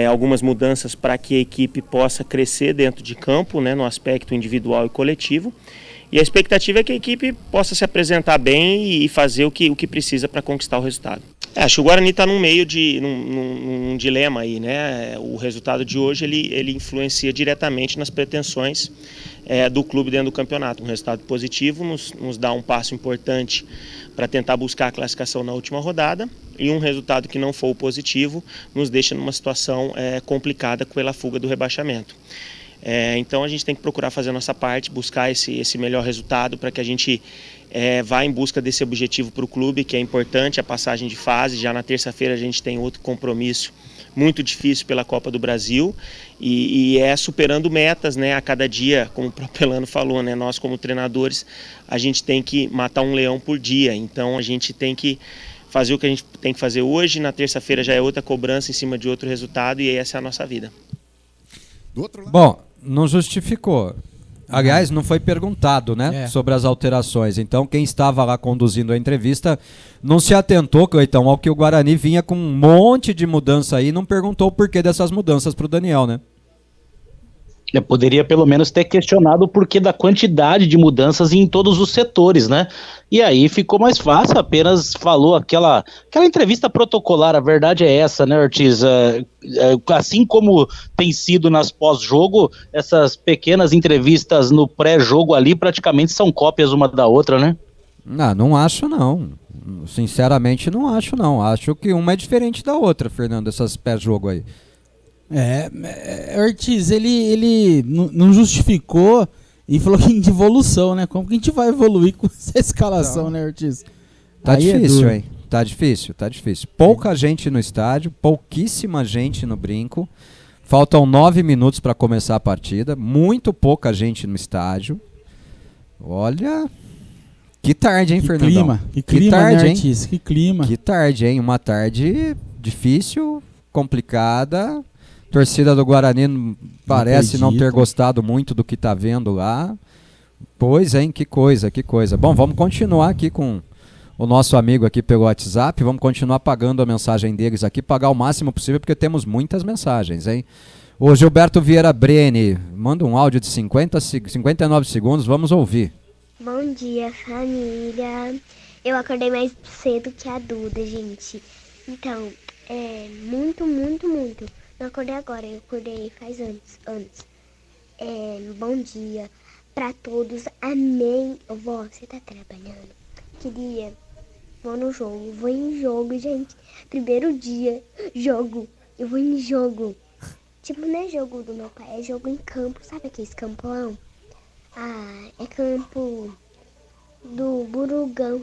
algumas mudanças para que a equipe possa crescer dentro de campo, né? No aspecto individual e coletivo. E a expectativa é que a equipe possa se apresentar bem e fazer o que precisa para conquistar o resultado. Acho que o Guarani está no meio de num dilema aí, né? O resultado de hoje ele influencia diretamente nas pretensões do clube dentro do campeonato. Um resultado positivo nos dá um passo importante para tentar buscar a classificação na última rodada, e um resultado que não for positivo nos deixa numa situação complicada pela fuga do rebaixamento. Então a gente tem que procurar fazer a nossa parte, buscar esse melhor resultado para que a gente vá em busca desse objetivo para o clube, que é importante, a passagem de fase. Já na terça-feira a gente tem outro compromisso muito difícil pela Copa do Brasil e superando metas, né? A cada dia, como o próprio Elano falou, né? Nós como treinadores, a gente tem que matar um leão por dia, então a gente tem que fazer o que a gente tem que fazer hoje. Na terça-feira já é outra cobrança em cima de outro resultado e essa é a nossa vida. Bom, não justificou. Aliás, não foi perguntado, né, sobre as alterações. Então, quem estava lá conduzindo a entrevista não se atentou, Cleitão, ao que o Guarani vinha com um monte de mudança aí, não perguntou o porquê dessas mudanças para o Daniel, né? Eu poderia pelo menos ter questionado o porquê da quantidade de mudanças em todos os setores, né? E aí ficou mais fácil, apenas falou aquela entrevista protocolar. A verdade é essa, né, Ortiz? Assim como tem sido nas pós-jogo, essas pequenas entrevistas no pré-jogo ali praticamente são cópias uma da outra, né? Não acho não. Sinceramente não acho não. Acho que uma é diferente da outra, Fernando, essas pré-jogo aí. Ortiz, ele não justificou e falou que de evolução, né? Como que a gente vai evoluir com essa escalação, né, Ortiz? Tá Aí difícil, hein? Tá difícil. Pouca gente no estádio, pouquíssima gente no brinco. Faltam 9 minutos para começar a partida. Muito pouca gente no estádio. Olha... Que tarde, hein, Fernandão? Que clima, tarde, né, hein? Ortiz? Que clima. Que tarde, hein? Uma tarde difícil, complicada. Torcida do Guarani parece não ter gostado muito do que tá vendo lá. Pois, hein? Que coisa. Bom, vamos continuar aqui com o nosso amigo aqui pelo WhatsApp. Vamos continuar pagando a mensagem deles aqui, pagar o máximo possível, porque temos muitas mensagens, hein? O Gilberto Vieira Breni manda um áudio de 59 segundos, vamos ouvir. Bom dia, família. Eu acordei mais cedo que a Duda, gente. Então, muito. Não acordei agora, eu acordei faz anos. Bom dia pra todos. Amém. Vó, você tá trabalhando? Queria. Vou em jogo, gente. Primeiro dia, jogo. Eu vou em jogo. Tipo, não é jogo do meu pai, é jogo em campo. Sabe aquele campão? É campo do Burugão.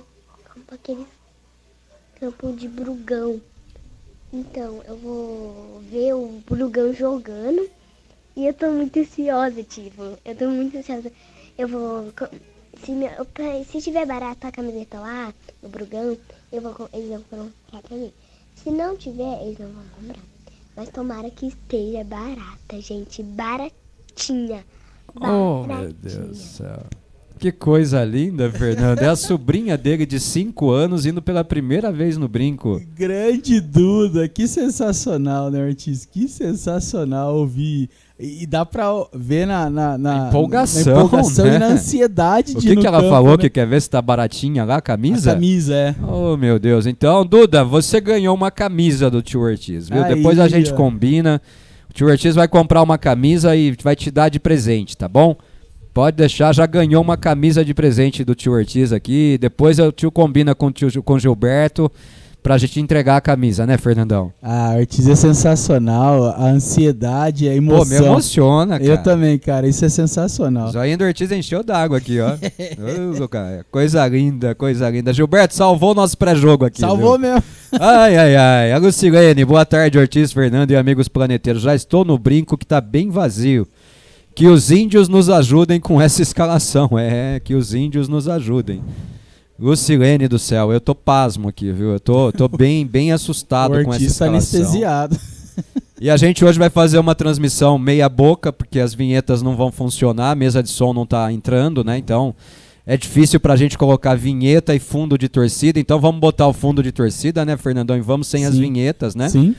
Campo de Burugão. Então, eu vou ver o Burugão jogando. E eu tô muito ansiosa, Eu vou... Se tiver barato a camiseta lá, no Burugão, eles vão comprar pra mim. Se não tiver, eles não vão comprar. Mas tomara que esteja barata, gente. Baratinha. Oh, meu Deus do céu. Que coisa linda, Fernando. É a sobrinha dele de 5 anos indo pela primeira vez no brinco. Grande Duda, que sensacional, né, Ortiz? Que sensacional ouvir. E dá pra ver na empolgação, né? E na ansiedade O de ir no que ela campo, falou? né? Que quer ver se tá baratinha lá a camisa? A camisa, é. Oh, meu Deus. Então, Duda, você ganhou uma camisa do tio Ortiz, viu? Aí, Depois a gente ó. combina. O tio Ortiz vai comprar uma camisa e vai te dar de presente, tá bom? Pode deixar, já ganhou uma camisa de presente do tio Ortiz aqui. Depois o tio combina com o Gilberto pra gente entregar a camisa, né, Fernandão? Ah, Ortiz é sensacional. A ansiedade, a emoção. Pô, me emociona, cara. Eu também, cara. Isso é sensacional. O zoinho do Ortiz encheu d'água aqui, ó. Cara, coisa linda, coisa linda. Gilberto, salvou o nosso pré-jogo aqui. Salvou viu? mesmo. Ai, ai, ai. A Lucilene, boa tarde, Ortiz, Fernando e amigos planeteiros. Já estou no brinco que tá bem vazio. Que os índios nos ajudem com essa escalação. É, que os índios nos ajudem. Lucilene do céu, eu tô pasmo aqui, viu? Eu tô bem assustado com essa escalação. Anestesiado. E a gente hoje vai fazer uma transmissão meia boca, porque as vinhetas não vão funcionar, a mesa de som não tá entrando, né? Então é difícil pra gente colocar vinheta e fundo de torcida. Então vamos botar o fundo de torcida, né, Fernandão? E vamos sem as vinhetas, né? Sim.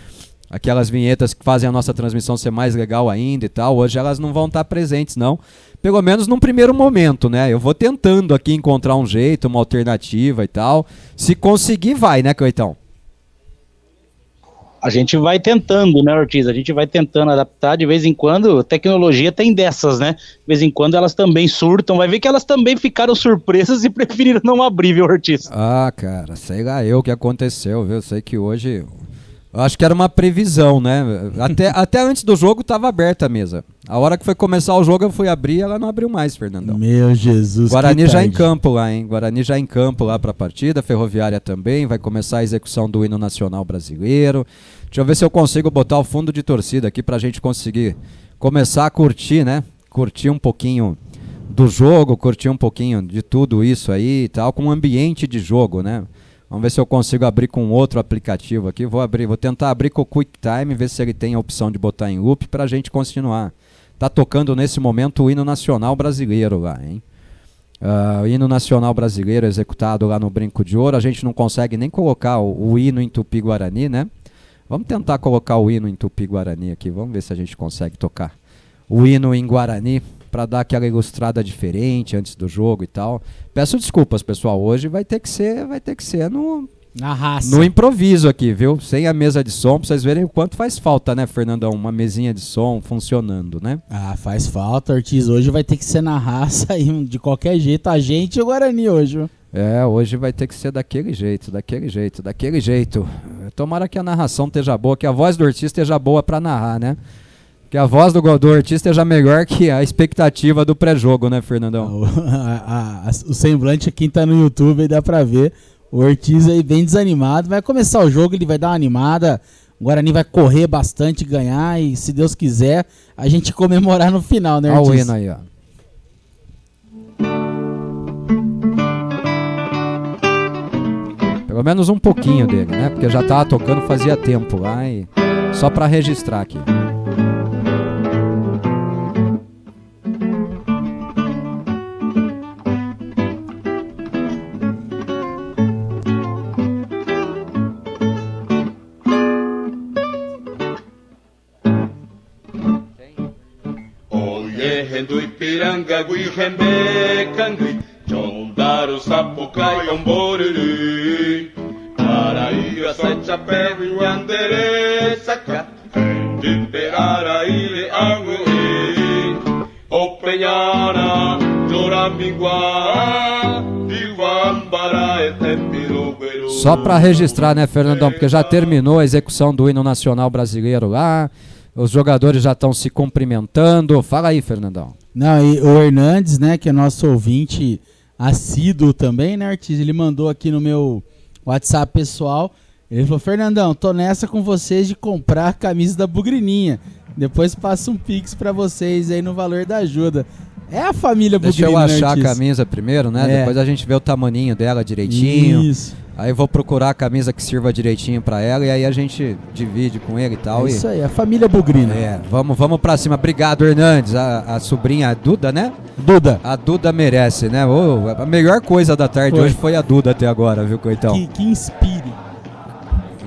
Aquelas vinhetas que fazem a nossa transmissão ser mais legal ainda e tal. Hoje elas não vão estar presentes, não. Pelo menos num primeiro momento, né? Eu vou tentando aqui encontrar um jeito, uma alternativa e tal. Se conseguir, vai, né, Cleitão? A gente vai tentando, né, Ortiz? A gente vai tentando adaptar. De vez em quando, tecnologia tem dessas, né? De vez em quando elas também surtam. Vai ver que elas também ficaram surpresas e preferiram não abrir, viu, Ortiz? Ah, cara, sei lá eu o que aconteceu, viu? Sei que hoje... Eu acho que era uma previsão, né? Até antes do jogo estava aberta a mesa. A hora que foi começar o jogo eu fui abrir, ela não abriu mais, Fernandão. Meu Jesus, Guarani que já em tarde. campo lá, hein? Guarani já em campo lá para a partida, Ferroviária também, vai começar a execução do hino nacional brasileiro. Deixa eu ver se eu consigo botar o fundo de torcida aqui pra gente conseguir começar a curtir, né? Curtir um pouquinho do jogo, curtir um pouquinho de tudo isso aí e tal, com um ambiente de jogo, né? Vamos ver se eu consigo abrir com outro aplicativo aqui. Vou tentar abrir com o QuickTime, ver se ele tem a opção de botar em loop pra gente continuar. Tá tocando nesse momento o hino nacional brasileiro lá, hein? O hino nacional brasileiro executado lá no Brinco de Ouro. A gente não consegue nem colocar o hino em Tupi-Guarani, né? Vamos tentar colocar o hino em Tupi-Guarani aqui. Vamos ver se a gente consegue tocar o hino em Guarani para dar aquela ilustrada diferente antes do jogo e tal. Peço desculpas, pessoal. Hoje vai ter que ser na raça. no improviso aqui, viu? Sem a mesa de som, pra vocês verem o quanto faz falta, né, Fernandão? Uma mesinha de som funcionando, né? Ah, faz falta, Ortiz. Hoje vai ter que ser na raça aí, de qualquer jeito. A gente e o Guarani hoje, viu? É, hoje vai ter que ser daquele jeito. Tomara que a narração esteja boa, que a voz do Ortiz esteja boa pra narrar, né? Que a voz do Ortiz esteja melhor que a expectativa do pré-jogo, né, Fernandão? O semblante aqui tá no YouTube aí dá pra ver. O Ortiz aí bem desanimado. Vai começar o jogo, ele vai dar uma animada. O Guarani vai correr bastante, ganhar e, se Deus quiser, a gente comemorar no final, né, Ortiz? Olha o hino aí, ó. Pelo menos um pouquinho dele, né? Porque já tava tocando fazia tempo lá e só pra registrar aqui. Hendu Ipiranga, Guihembe, Cangui, Chondaru, Sapucaia, Umboriri, Araíra, Sete Chapéu, Yandere, Saca, Indiperaraí, Anguí, Openhara, Joraminguá, Iguambara, Etepiruberu. Só pra registrar, né, Fernandão? Porque já terminou a execução do hino nacional brasileiro lá. Os jogadores já estão se cumprimentando. Fala aí, Fernandão. Não, e o Hernandes, né, que é nosso ouvinte assíduo também, né, Ortiz? Ele mandou aqui no meu WhatsApp pessoal. Ele falou: Fernandão, tô nessa com vocês de comprar a camisa da Bugrininha. Depois passa um pix pra vocês aí no valor da ajuda. É a família Bugrini, Deixa eu achar né, a camisa primeiro, né? É. Depois a gente vê o tamaninho dela direitinho. Isso. Aí vou procurar a camisa que sirva direitinho pra ela e aí a gente divide com ele e tal. É isso aí, a família Bugrino. Vamos pra cima. Obrigado, Hernandes. A sobrinha, a Duda, né? Duda. A Duda merece, né? A melhor coisa da tarde hoje foi a Duda até agora, viu, Coitão? Que inspire.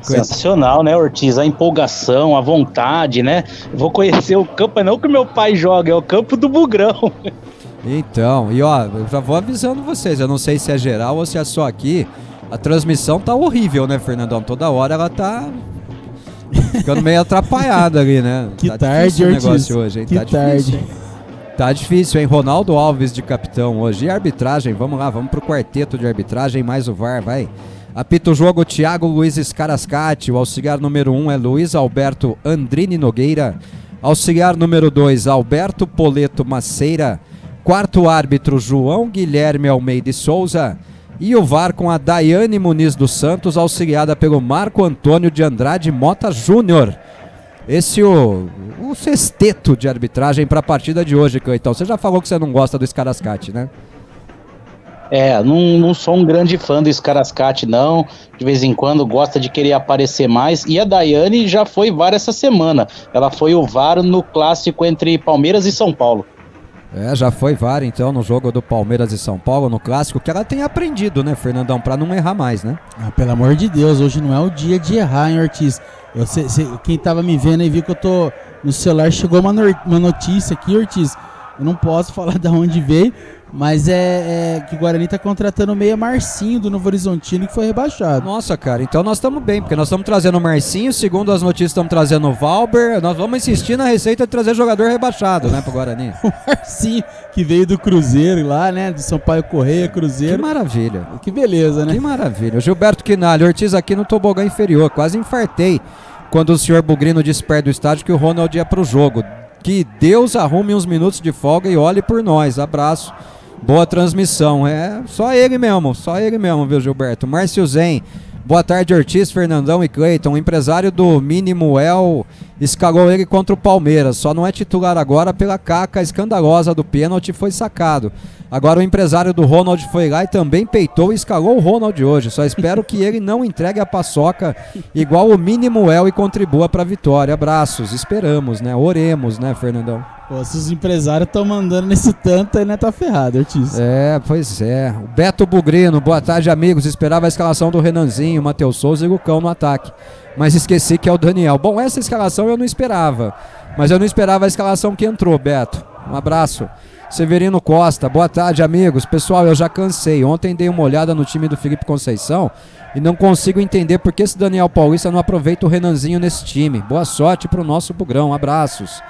Sensacional, né, Ortiz? A empolgação, a vontade, né? Vou conhecer o campo, não que o meu pai joga, é o campo do Bugrão. Então, e ó, eu já vou avisando vocês, eu não sei se é geral ou se é só aqui. A transmissão tá horrível, né, Fernandão? Toda hora ela tá ficando meio atrapalhada ali, né? Que tá tarde, difícil o Ortiz. negócio hoje, hein? Que tá tarde. difícil, hein? Tá difícil, hein? Ronaldo Alves de capitão hoje. E a arbitragem, vamos lá, vamos pro quarteto de arbitragem, mais o VAR, vai. Apita o jogo Thiago Luiz Scarascati, o auxiliar número 1 é Luiz Alberto Andrini Nogueira, auxiliar número 2 Alberto Poleto Maceira, quarto árbitro João Guilherme Almeida Souza e o VAR com a Daiane Muniz dos Santos, auxiliada pelo Marco Antônio de Andrade Mota Júnior. Esse o sexteto de arbitragem para a partida de hoje, Cleitão. Você já falou que você não gosta do Scarascati, né? Não sou um grande fã do Scarascati, não. De vez em quando gosta de querer aparecer mais. E a Daiane já foi VAR essa semana. Ela foi o VAR no clássico entre Palmeiras e São Paulo. Já foi VAR então no jogo do Palmeiras e São Paulo, no clássico, que ela tem aprendido, né, Fernandão, pra não errar mais, né? Pelo amor de Deus, hoje não é o dia de errar, hein, Ortiz? Quem tava me vendo aí viu que eu tô no celular, chegou uma notícia aqui, Ortiz. Eu não posso falar de onde veio, mas é que o Guarani tá contratando o meia Marcinho do Novo Horizontino, que foi rebaixado. Nossa, cara, então nós estamos bem, porque nós estamos trazendo o Marcinho, segundo as notícias estamos trazendo o Valber, nós vamos insistir na receita de trazer jogador rebaixado, né, pro Guarani. O Marcinho, que veio do Cruzeiro lá, né, do Sampaio Correia, Cruzeiro. Que maravilha. Que beleza, né? Que maravilha. O Gilberto Quinalha, Ortiz aqui no tobogã inferior, quase infartei quando o senhor Bugrino disse perto do estádio que o Ronald ia pro jogo. Que Deus arrume uns minutos de folga e olhe por nós. Abraço. Boa transmissão. Só ele mesmo, viu, Gilberto? Márcio Zen. Boa tarde, Ortiz, Fernandão e Cleiton. O empresário do Minimuel escalou ele contra o Palmeiras. Só não é titular agora pela caca escandalosa do pênalti, foi sacado. Agora o empresário do Ronald foi lá e também peitou e escalou o Ronald hoje. Só espero que ele não entregue a paçoca igual o Minimuel e contribua para a vitória. Abraços, esperamos, né? Oremos, né, Fernandão? Pô, se os empresários estão mandando nesse tanto, aí né, tá ferrado, Ortiz. Pois é. O Beto Bugrino, boa tarde, amigos. Esperava a escalação do Renanzinho, Matheus Souza e Lucão no ataque. Mas esqueci que é o Daniel. Bom, essa escalação eu não esperava. Mas eu não esperava a escalação que entrou, Beto. Um abraço. Severino Costa, boa tarde, amigos. Pessoal, eu já cansei. Ontem dei uma olhada no time do Felipe Conceição e não consigo entender por que esse Daniel Paulista não aproveita o Renanzinho nesse time. Boa sorte pro nosso Bugrão. Abraços.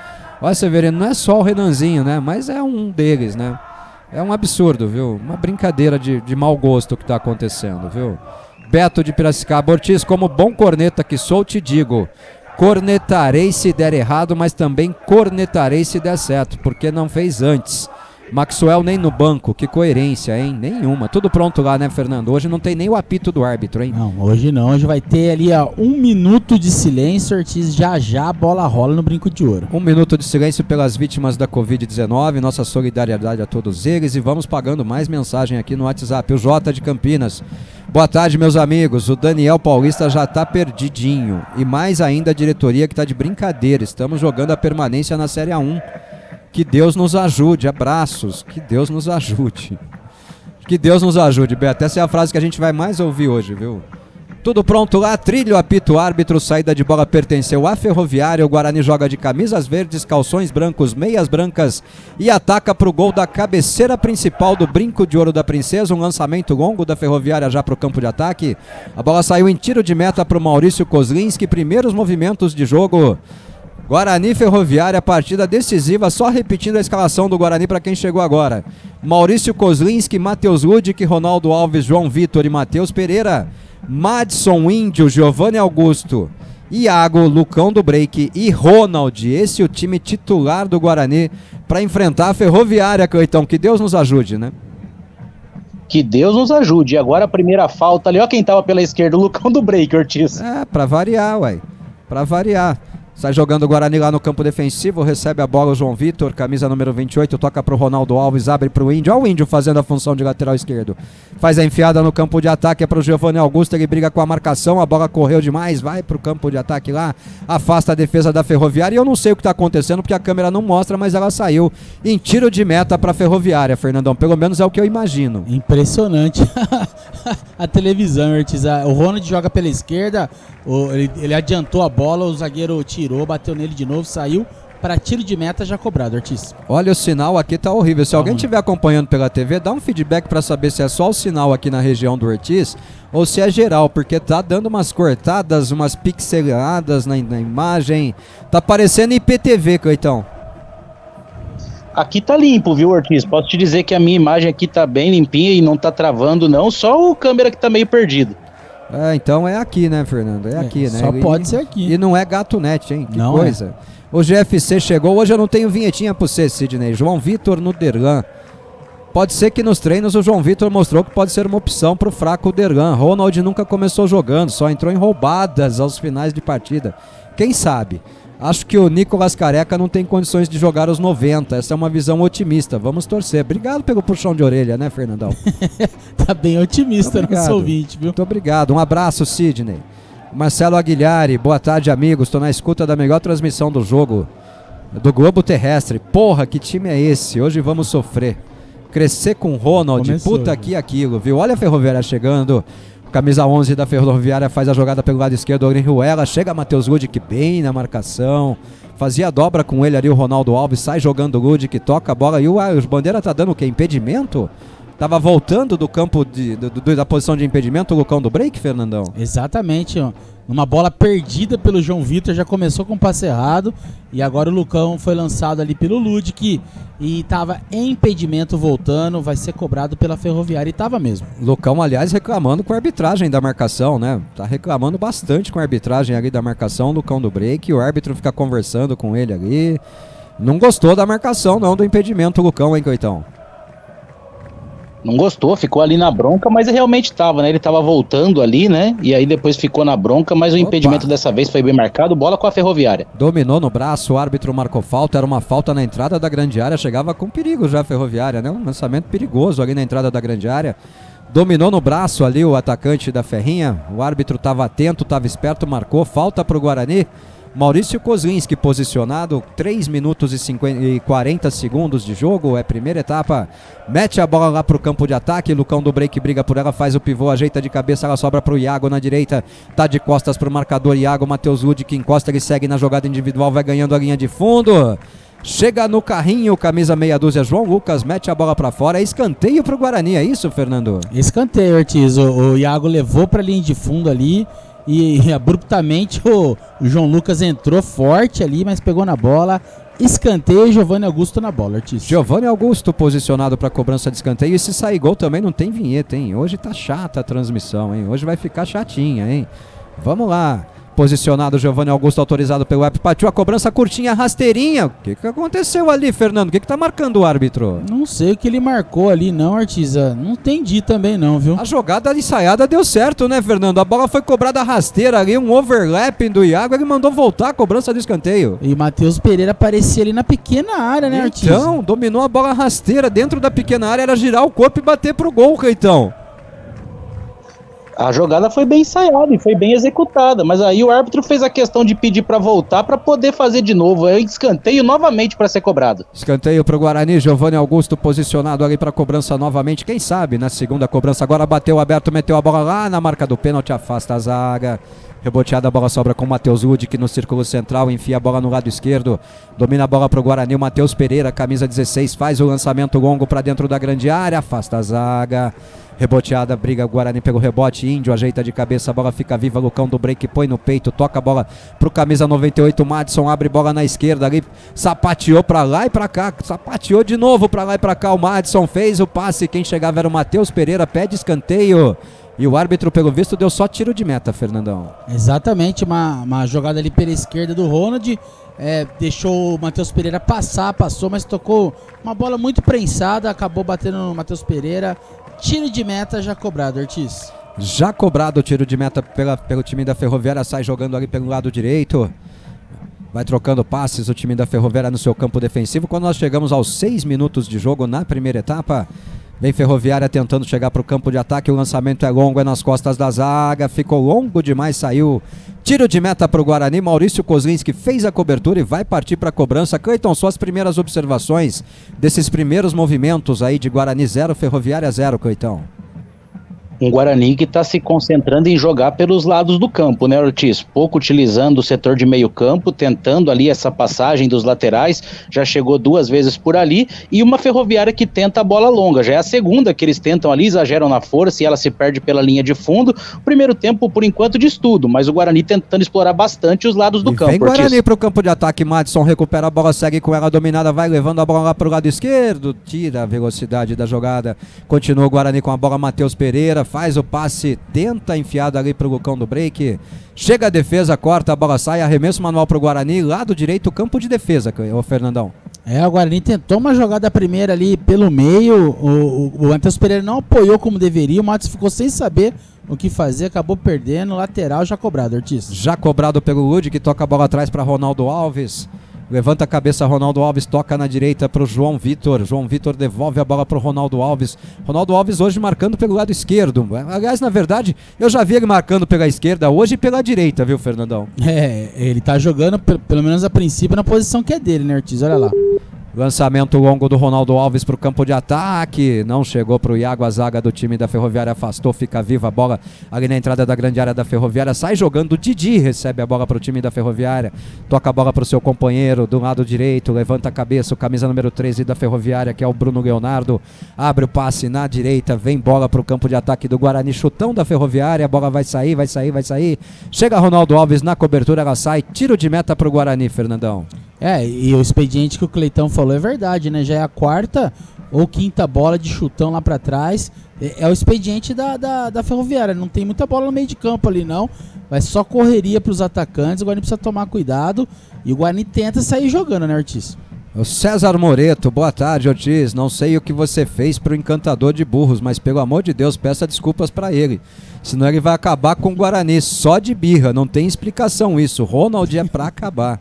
Olha, Severino, não é só o Renanzinho, né? Mas é um deles, né? É um absurdo, viu? Uma brincadeira de mau gosto que tá acontecendo, viu? Beto de Piracicaba. Ortiz, como bom corneta que sou, te digo, cornetarei se der errado, mas também cornetarei se der certo, porque não fez antes. Maxwell nem no banco, que coerência, hein? Nenhuma. Tudo pronto lá, né, Fernando? Hoje não tem nem o apito do árbitro, hein? Não, hoje não. Hoje vai ter ali 1 minuto de silêncio, Ortiz. Já a bola rola no brinco de ouro. 1 minuto de silêncio pelas vítimas da Covid-19. Nossa solidariedade a todos eles. E vamos pagando mais mensagem aqui no WhatsApp. O Jota de Campinas. Boa tarde, meus amigos. O Daniel Paulista já tá perdidinho. E mais ainda a diretoria que tá de brincadeira. Estamos jogando a permanência na Série A1. Que Deus nos ajude, abraços, que Deus nos ajude. Que Deus nos ajude, Beto. Essa é a frase que a gente vai mais ouvir hoje, viu? Tudo pronto lá, trilho, apito, árbitro, saída de bola pertenceu à Ferroviária. O Guarani joga de camisas verdes, calções brancos, meias brancas e ataca pro gol da cabeceira principal do Brinco de Ouro da Princesa. Um lançamento longo da Ferroviária já pro campo de ataque. A bola saiu em tiro de meta pro Maurício Kozlinski. Primeiros movimentos de jogo. Guarani Ferroviária, partida decisiva, só repetindo a escalação do Guarani para quem chegou agora. Maurício Kozlinski, Matheus Ludic, Ronaldo Alves, João Vitor e Matheus Pereira. Madison Índio, Giovanni Augusto, Iago, Lucão do Break e Ronald. Esse é o time titular do Guarani para enfrentar a Ferroviária, Cleitão. Que Deus nos ajude, né? Que Deus nos ajude. E agora a primeira falta ali, ó quem tava pela esquerda, o Lucão do Break, Ortiz. Pra variar, uai. Pra variar. Sai jogando o Guarani lá no campo defensivo, recebe a bola o João Vitor, camisa número 28, toca pro Ronaldo Alves, abre pro Índio. Olha o Índio fazendo a função de lateral esquerdo. Faz a enfiada no campo de ataque, é pro Giovanni Augusto, ele briga com a marcação, a bola correu demais, vai pro campo de ataque lá, afasta a defesa da Ferroviária. E eu não sei o que tá acontecendo, porque a câmera não mostra, mas ela saiu em tiro de meta pra Ferroviária, Fernandão. Pelo menos é o que eu imagino. Impressionante a televisão, Ortiz. O Ronald joga pela esquerda, ele adiantou a bola, o zagueiro tirou, bateu nele de novo, saiu para tiro de meta já cobrado, Ortiz. Olha, o sinal aqui tá horrível. Se alguém estiver acompanhando pela TV, dá um feedback para saber se é só o sinal aqui na região do Ortiz ou se é geral, porque tá dando umas cortadas, umas pixeladas na imagem. Tá parecendo IPTV, Cleitão. Aqui tá limpo, viu, Ortiz? Posso te dizer que a minha imagem aqui tá bem limpinha e não tá travando não, só o câmera que tá meio perdido. Então é aqui, né, Fernando? É aqui, né? Só pode ser aqui. E não é GatoNet, hein? Que não coisa. O GFC chegou. Hoje eu não tenho vinhetinha pra você, Sidney. João Vitor no Derlan. Pode ser que nos treinos o João Vitor mostrou que pode ser uma opção pro fraco Derlan. Ronald nunca começou jogando, só entrou em roubadas aos finais de partida. Quem sabe? Acho que o Nicolas Careca não tem condições de jogar os 90. Essa é uma visão otimista. Vamos torcer. Obrigado pelo puxão de orelha, né, Fernandão? Tá bem otimista nosso ouvinte, viu? Muito obrigado. Um abraço, Sidney. Marcelo Aguilhari, boa tarde, amigos. Estou na escuta da melhor transmissão do jogo do Globo Terrestre. Porra, que time é esse? Hoje vamos sofrer. Crescer com Ronald, Começou, puta que aquilo, viu? Olha a Ferroviária chegando. Camisa 11 da Ferroviária faz a jogada pelo lado esquerdo, Orenjuela, chega Matheus Ludic bem na marcação, fazia a dobra com ele ali o Ronaldo Alves, sai jogando o Ludic, toca a bola e o Bandeira tá dando o quê? Impedimento? Tava voltando do campo da posição de impedimento o Lucão do break, Fernandão? Exatamente, ó. Uma bola perdida pelo João Vitor, já começou com um passe errado e agora o Lucão foi lançado ali pelo Ludic e tava em impedimento voltando, vai ser cobrado pela Ferroviária e tava mesmo. Lucão, aliás, reclamando com a arbitragem da marcação, né? Tá reclamando bastante com a arbitragem ali da marcação, Lucão do break, o árbitro fica conversando com ele ali. Não gostou da marcação, não, do impedimento, Lucão, hein, Coitão? Não gostou, ficou ali na bronca, mas realmente tava, né? Ele tava voltando ali, né? E aí depois ficou na bronca, mas o impedimento dessa vez foi bem marcado, bola com a Ferroviária. Dominou no braço, o árbitro marcou falta, era uma falta na entrada da grande área, chegava com perigo já a Ferroviária, né? Um lançamento perigoso ali na entrada da grande área. Dominou no braço ali o atacante da Ferrinha, o árbitro tava atento, tava esperto, marcou, falta pro Guarani. Maurício Kozlinski posicionado, 3 minutos e 40 segundos de jogo, é primeira etapa, mete a bola lá pro campo de ataque, Lucão do break briga por ela, faz o pivô, ajeita de cabeça, ela sobra pro Iago na direita, tá de costas pro marcador Iago, Matheus Ludic encosta, ele segue na jogada individual, vai ganhando a linha de fundo, chega no carrinho, camisa meia dúzia, João Lucas mete a bola pra fora, é escanteio pro Guarani, é isso, Fernando? Escanteio, Ortiz, o Iago levou pra linha de fundo ali, e abruptamente o João Lucas entrou forte ali, mas pegou na bola. Escanteio e Giovanni Augusto na bola, Ortiz. Giovanni Augusto posicionado para cobrança de escanteio. E se sair gol também não tem vinheta, hein? Hoje tá chata a transmissão, hein? Hoje vai ficar chatinha, hein? Vamos lá. Posicionado Giovanni Augusto, autorizado pelo Web. Partiu a cobrança curtinha, rasteirinha. O que aconteceu ali, Fernando? O que tá marcando o árbitro? Não sei o que ele marcou ali, não, Ortiz. Não entendi também, não, viu? A jogada ensaiada deu certo, né, Fernando? A bola foi cobrada rasteira ali, um overlapping do Iago. Ele mandou voltar a cobrança de escanteio. E Matheus Pereira aparecia ali na pequena área, né, Ortiz? Então, dominou a bola rasteira dentro da pequena área. Era girar o corpo e bater pro gol, Caetão. A jogada foi bem ensaiada e foi bem executada, mas aí o árbitro fez a questão de pedir para voltar para poder fazer de novo. É escanteio novamente para ser cobrado. Escanteio para o Guarani, Giovanni Augusto posicionado ali para cobrança novamente. Quem sabe na segunda cobrança agora bateu aberto, meteu a bola lá na marca do pênalti, afasta a zaga. Reboteada, a bola sobra com o Matheus Ludic no círculo central, enfia a bola no lado esquerdo, domina a bola para o Guarani, o Matheus Pereira, camisa 16, faz o lançamento longo para dentro da grande área, afasta a zaga. Reboteada, briga o Guarani pelo rebote, Índio ajeita de cabeça, a bola fica viva, Lucão do break põe no peito, toca a bola pro camisa 98, Madison abre bola na esquerda ali, sapateou pra lá e pra cá, sapateou de novo pra lá e pra cá, o Madison fez o passe, quem chegava era o Matheus Pereira, pede escanteio. E o árbitro, pelo visto, deu só tiro de meta, Fernandão. Exatamente, uma jogada ali pela esquerda do Ronald, deixou o Matheus Pereira passou, mas tocou uma bola muito prensada, acabou batendo no Matheus Pereira. Tiro de meta já cobrado, Ortiz. Já cobrado o tiro de meta pelo time da Ferroviária, sai jogando ali pelo lado direito. Vai trocando passes o time da Ferroviária no seu campo defensivo. Quando nós chegamos aos 6 minutos de jogo na primeira etapa, vem Ferroviária tentando chegar para o campo de ataque. O lançamento é longo, é nas costas da zaga. Ficou longo demais, saiu. Tiro de meta para o Guarani. Maurício Kozlinski fez a cobertura e vai partir para a cobrança. Cleiton, suas primeiras observações desses primeiros movimentos aí de Guarani 0, Ferroviária 0, Cleiton. Um Guarani que está se concentrando em jogar pelos lados do campo, né, Ortiz? Pouco utilizando o setor de meio campo, tentando ali essa passagem dos laterais, já chegou 2 vezes por ali, e uma Ferroviária que tenta a bola longa, já é a segunda que eles tentam ali, exageram na força e ela se perde pela linha de fundo. O primeiro tempo, por enquanto, de estudo, mas o Guarani tentando explorar bastante os lados do campo, vem Guarani para o campo de ataque, Madison recupera a bola, segue com ela dominada, vai levando a bola lá para o lado esquerdo, tira a velocidade da jogada, continua o Guarani com a bola, Matheus Pereira, faz o passe, tenta enfiado ali pro Lucão do break, chega a defesa, corta, a bola sai, arremesso manual pro Guarani, lado direito, campo de defesa, o Fernandão. O Guarani tentou uma jogada primeira ali pelo meio, o Matheus Pereira não apoiou como deveria, o Matos ficou sem saber o que fazer, acabou perdendo, lateral já cobrado, Ortiz. Já cobrado pelo Lud, que toca a bola atrás para Ronaldo Alves. Levanta a cabeça, Ronaldo Alves toca na direita para o João Vitor. João Vitor devolve a bola para o Ronaldo Alves. Ronaldo Alves hoje marcando pelo lado esquerdo. Aliás, na verdade, eu já vi ele marcando pela esquerda, hoje pela direita, viu, Fernandão? Ele tá jogando, pelo menos a princípio, na posição que é dele, né, Ortiz? Olha lá. Lançamento longo do Ronaldo Alves para o campo de ataque, não chegou para o Iago, a zaga do time da Ferroviária afastou, fica viva a bola ali na entrada da grande área da Ferroviária, sai jogando, o Didi recebe a bola para o time da Ferroviária, toca a bola para o seu companheiro do lado direito, levanta a cabeça, o camisa número 13 da Ferroviária, que é o Bruno Leonardo, abre o passe na direita, vem bola para o campo de ataque do Guarani, chutão da Ferroviária, a bola vai sair, chega Ronaldo Alves na cobertura, ela sai, tiro de meta para o Guarani, Fernandão. E o expediente que o Cleitão falou é verdade, né? Já é a 4ª ou 5ª bola de chutão lá pra trás. É o expediente da Ferroviária. Não tem muita bola no meio de campo ali, não. Vai só correria pros atacantes. O Guarani precisa tomar cuidado. E o Guarani tenta sair jogando, né, Ortiz? O César Moreto, boa tarde, Ortiz. Não sei o que você fez pro encantador de burros, mas pelo amor de Deus, peça desculpas pra ele. Senão ele vai acabar com o Guarani só de birra. Não tem explicação isso. Ronald é pra acabar.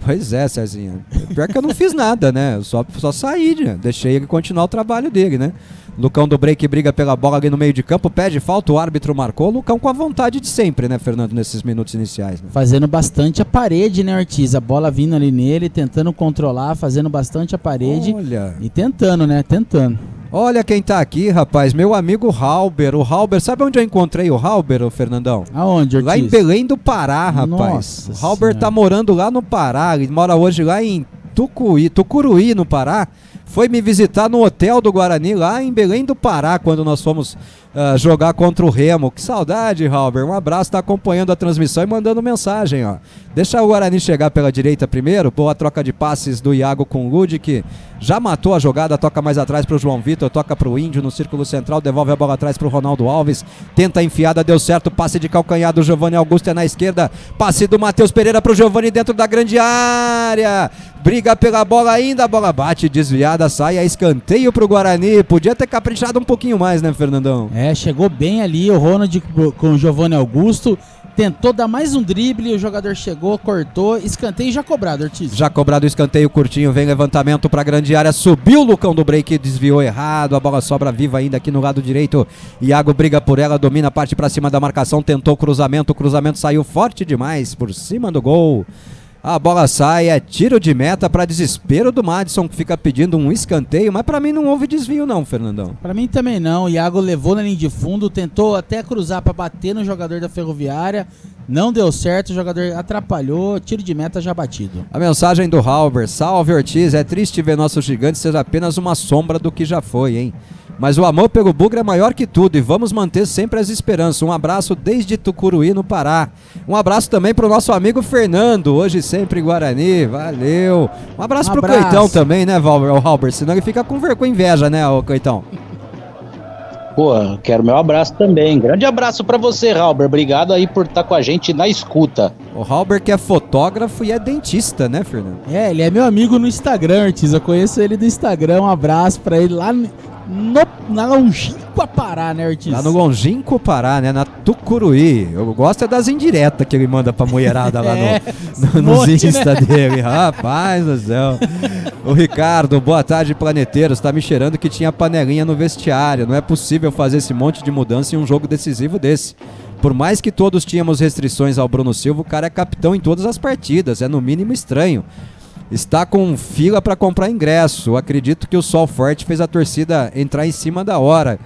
Pois é, Cezinha. Pior que eu não fiz nada, né? Eu só saí, né? Deixei ele continuar o trabalho dele, né? Lucão do break briga pela bola ali no meio de campo, pede falta, o árbitro marcou. Lucão com a vontade de sempre, né, Fernando, nesses minutos iniciais. Né? Fazendo bastante a parede, né, Ortiz? A bola vindo ali nele, tentando controlar, fazendo bastante a parede. Olha. E tentando, né? Tentando. Olha quem tá aqui, rapaz, meu amigo Halber. O Halber, sabe onde eu encontrei o Halber, ô Fernandão? Aonde, Ortiz? Lá em Belém do Pará, rapaz. Nossa o Halber tá morando lá no Pará, ele mora hoje lá em Tucuruí, no Pará. Foi me visitar no hotel do Guarani, lá em Belém do Pará, quando nós fomos jogar contra o Remo. Que saudade, Halber. Um abraço, tá acompanhando a transmissão e mandando mensagem, ó. Deixa o Guarani chegar pela direita primeiro. Boa troca de passes do Iago com o Lud, que já matou a jogada, toca mais atrás pro João Vitor, toca pro Índio no círculo central, devolve a bola atrás pro Ronaldo Alves, tenta a enfiada, deu certo, passe de calcanhar do Giovanni Augusto é na esquerda, passe do Matheus Pereira pro Giovanni dentro da grande área, briga pela bola ainda, a bola bate, desviada, sai a escanteio pro Guarani. Podia ter caprichado um pouquinho mais, né, Fernandão? Chegou bem ali o Ronald com o Giovanni Augusto, tentou dar mais um drible, o jogador chegou, cortou, escanteio já cobrado, Ortiz. Já cobrado o escanteio curtinho, vem levantamento pra grande área, subiu o Lucão do break, desviou errado, a bola sobra viva ainda aqui no lado direito, Iago briga por ela, domina a parte pra cima da marcação, tentou o cruzamento saiu forte demais, por cima do gol. A bola sai, é tiro de meta para desespero do Madison, que fica pedindo um escanteio, mas para mim não houve desvio não, Fernandão. Para mim também não, o Iago levou na linha de fundo, tentou até cruzar para bater no jogador da Ferroviária, não deu certo, o jogador atrapalhou, tiro de meta já batido. A mensagem do Halber: salve Ortiz, é triste ver nosso gigante ser apenas uma sombra do que já foi, hein? Mas o amor pelo Bugre é maior que tudo e vamos manter sempre as esperanças. Um abraço desde Tucuruí, no Pará. Um abraço também pro nosso amigo Fernando, hoje sempre Guarani, valeu. Um abraço pro Cleitão também, né, Halber? Senão ele fica com inveja, né, o Cleitão? Pô, quero meu abraço também. Grande abraço pra você, Halber. Obrigado aí por estar com a gente na escuta. O Halber que é fotógrafo e é dentista, né, Fernando? Ele é meu amigo no Instagram, Ortiz. Eu conheço ele do Instagram. Um abraço pra ele lá na longínqua Pará, né, Ortiz? Lá no longínquo Pará, né? Na Tucuruí. Eu gosto é das indiretas que ele manda pra mulherada lá nos Insta dele. Rapaz do céu. O Ricardo, boa tarde, planeteiros. Tá me cheirando que tinha panelinha no vestiário. Não é possível fazer esse monte de mudança em um jogo decisivo desse. Por mais que todos tínhamos restrições ao Bruno Silva, o cara é capitão em todas as partidas. É no mínimo estranho. Está com fila para comprar ingresso. Acredito que o sol forte fez a torcida entrar em cima da hora.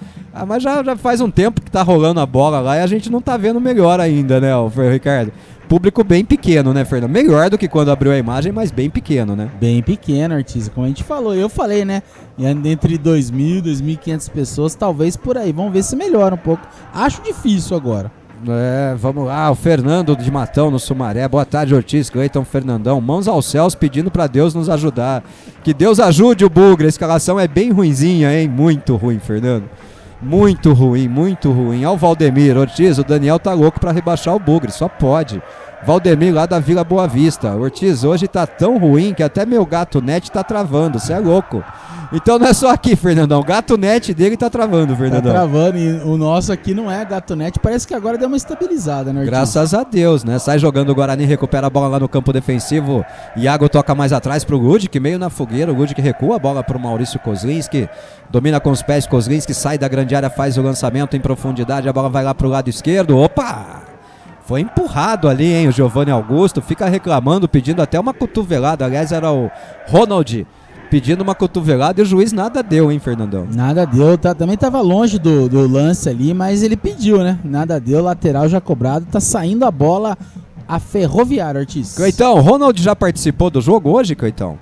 Mas já faz um tempo que tá rolando a bola lá e a gente não tá vendo melhor ainda, né, Ricardo? Público bem pequeno, né, Fernando? Melhor do que quando abriu a imagem, mas bem pequeno, né? Bem pequeno, Ortiz. Como a gente falou, eu falei, né? Entre 2.000 e 2.500 pessoas, talvez por aí. Vamos ver se melhora um pouco. Acho difícil agora. Vamos lá, o Fernando de Matão no Sumaré. Boa tarde, Ortiz, Cleiton, Fernandão. Mãos aos céus pedindo pra Deus nos ajudar. Que Deus ajude o Bugre. A escalação é bem ruinzinha, hein? Muito ruim, Fernando. Muito ruim, muito ruim. Ó o Valdemir, Ortiz, o Daniel tá louco pra rebaixar o Bugre, só pode. Valdemir lá da Vila Boa Vista. Ortiz, hoje tá tão ruim que até meu gato net tá travando, cê é louco. Então não é só aqui, Fernandão, o gato net dele tá travando, Fernandão. Tá travando e o nosso aqui não é gato net, parece que agora deu uma estabilizada, né, Ortiz? Graças a Deus, né? Sai jogando o Guarani, recupera a bola lá no campo defensivo. Iago toca mais atrás pro Ludic, meio na fogueira. O Ludic recua a bola pro Maurício Kozlinski. Domina com os pés, Kozlinski sai da grande área, faz o lançamento em profundidade. A bola vai lá pro lado esquerdo. Opa! Foi empurrado ali, hein? O Giovanni Augusto fica reclamando, pedindo até uma cotovelada. Aliás, era o Ronald pedindo uma cotovelada e o juiz nada deu, hein, Fernandão? Nada deu, também tava longe do lance ali, mas ele pediu, né? Nada deu, lateral já cobrado, tá saindo a bola a Ferroviária, Ortiz. Cleitão, Ronald já participou do jogo hoje, Cleitão?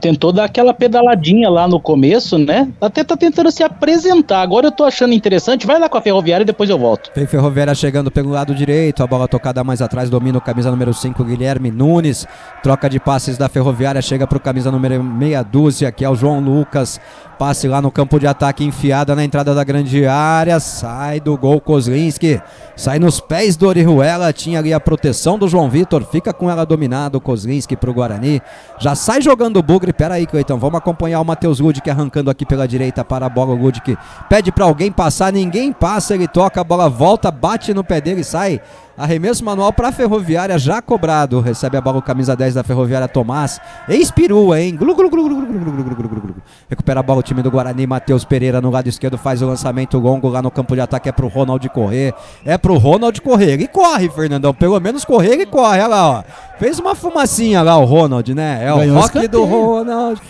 Tentou dar aquela pedaladinha lá no começo, né? Até tá tentando se apresentar. Agora eu tô achando interessante. Vai lá com a Ferroviária e depois eu volto. Tem Ferroviária chegando pelo lado direito. A bola tocada mais atrás. Domina o camisa número 5, Guilherme Nunes. Troca de passes da Ferroviária. Chega pro camisa número meia dúzia, que é o João Lucas. Passe lá no campo de ataque, enfiada na entrada da grande área. Sai do gol Kozlinski. Sai nos pés do Orihuela. Tinha ali a proteção do João Vitor. Fica com ela dominado. Kozlinski pro Guarani. Já sai jogando o Bugre. Pera aí, Cleitão. Vamos acompanhar o Matheus Ludic arrancando aqui pela direita para a bola. O Ludic pede pra alguém passar. Ninguém passa. Ele toca. A bola volta. Bate no pé dele e sai. Arremesso manual para a Ferroviária, já cobrado. Recebe a bola o camisa 10 da Ferroviária, Tomás. Ex-perua, hein? Recupera a bola o time do Guarani. Matheus Pereira no lado esquerdo faz o lançamento longo lá no campo de ataque. É pro Ronald correr. Ele corre, Fernandão. Pelo menos correr, ele corre. Olha lá, ó. Fez uma fumacinha lá o Ronald, né? É o rock do Ronald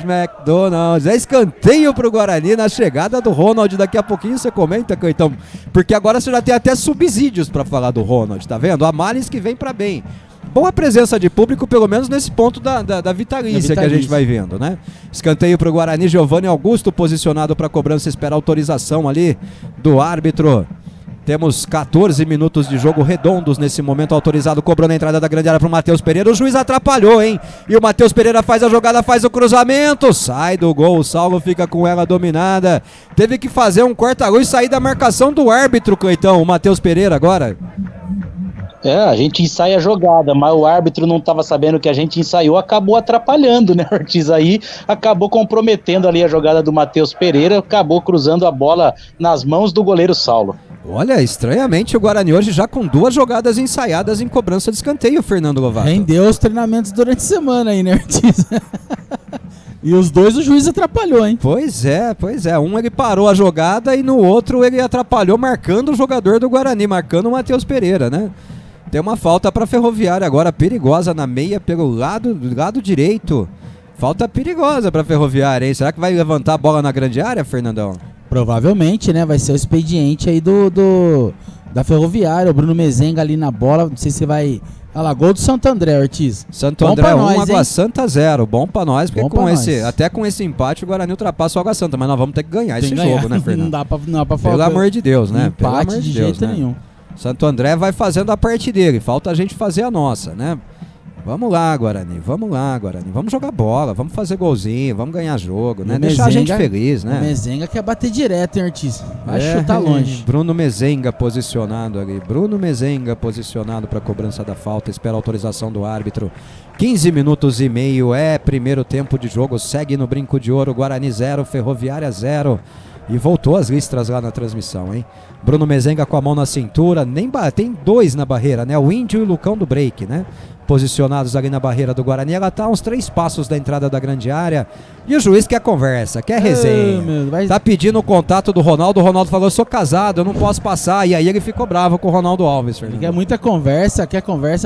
McDonald. É escanteio pro Guarani na chegada do Ronald. Daqui a pouquinho você comenta, Cleitão, porque agora você já tem até subsídios pra falar do Ronald, tá vendo? A Marins que vem pra bem. Boa presença de público, pelo menos nesse ponto da vitalícia que a gente vai vendo, né? Escanteio pro Guarani, Giovanni Augusto posicionado pra cobrança, espera autorização ali do árbitro. Temos 14 minutos de jogo redondos nesse momento, autorizado, cobrando a entrada da grande área pro Matheus Pereira. O juiz atrapalhou, hein? E o Matheus Pereira faz a jogada, faz o cruzamento, sai do gol, o Saulo fica com ela dominada. Teve que fazer um corta-luz e sair da marcação do árbitro, Cleitão, o Matheus Pereira agora. A gente ensaia a jogada, mas o árbitro não estava sabendo que a gente ensaiou, acabou atrapalhando, né, Ortiz? Aí acabou comprometendo ali a jogada do Matheus Pereira, acabou cruzando a bola nas mãos do goleiro Saulo. Olha, estranhamente o Guarani hoje já com 2 jogadas ensaiadas em cobrança de escanteio, Fernando Lovato. Rendeu os treinamentos durante a semana aí, né, Ortiz? E os dois o juiz atrapalhou, hein? Pois é. Um ele parou a jogada e no outro ele atrapalhou marcando o jogador do Guarani, marcando o Matheus Pereira, né? Tem uma falta para a Ferroviária agora, perigosa na meia pelo lado direito. Falta perigosa para a Ferroviária, hein? Será que vai levantar a bola na grande área, Fernandão? Provavelmente, né? Vai ser o expediente aí da Ferroviária. O Bruno Mezenga ali na bola. Não sei se vai... Olha lá, gol do Santo André, Ortiz. Santo André 1, Água Santa 0. Bom pra nós, porque até com esse empate o Guarani ultrapassa o Água Santa. Mas nós vamos ter que ganhar esse jogo, né, Fernando? Não dá pra falar. Pelo amor de Deus, né? Empate de jeito nenhum. Santo André vai fazendo a parte dele. Falta a gente fazer a nossa, né? Vamos lá, Guarani. Vamos jogar bola, vamos fazer golzinho, vamos ganhar jogo, né? O Deixar a gente Mezenga- feliz, né? O Mezenga quer bater direto, hein, Ortiz? Vai chutar longe. Bruno Mezenga posicionado ali. Bruno Mezenga posicionado para cobrança da falta. Espera a autorização do árbitro. 15 minutos e meio é primeiro tempo de jogo. Segue no Brinco de Ouro. Guarani 0, Ferroviária 0. E voltou as listras lá na transmissão, hein? Bruno Mezenga com a mão na cintura. Tem dois na barreira, né? O Índio e o Lucão do break, né? Posicionados ali na barreira do Guarani. Ela tá a uns 3 passos da entrada da grande área. E o juiz quer conversa, quer resenha. Tá pedindo o contato do Ronaldo. O Ronaldo falou: eu sou casado, eu não posso passar. E aí ele ficou bravo com o Ronaldo Alves, Fernando. Quer muita conversa,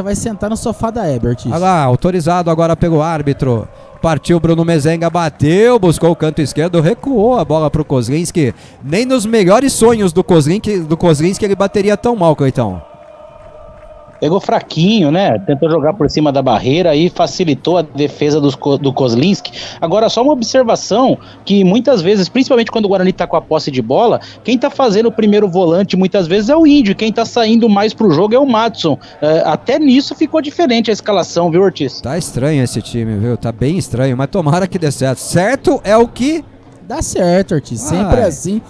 vai sentar no sofá da Ebert. Olha lá, autorizado agora pelo árbitro. Partiu Bruno Mezenga, bateu, buscou o canto esquerdo, recuou a bola pro Kozlinski. Nem nos melhores sonhos do Kozlinski ele bateria tão mal, Cleitão. Pegou fraquinho, né? Tentou jogar por cima da barreira e facilitou a defesa do Kozlinski. Agora, só uma observação, que muitas vezes, principalmente quando o Guarani tá com a posse de bola, quem tá fazendo o primeiro volante muitas vezes é o Índio, quem tá saindo mais pro jogo é o Madison. Até nisso ficou diferente a escalação, viu, Ortiz? Tá estranho esse time, viu? Tá bem estranho, mas tomara que dê certo. Certo é o que... Dá certo, Ortiz, sempre assim.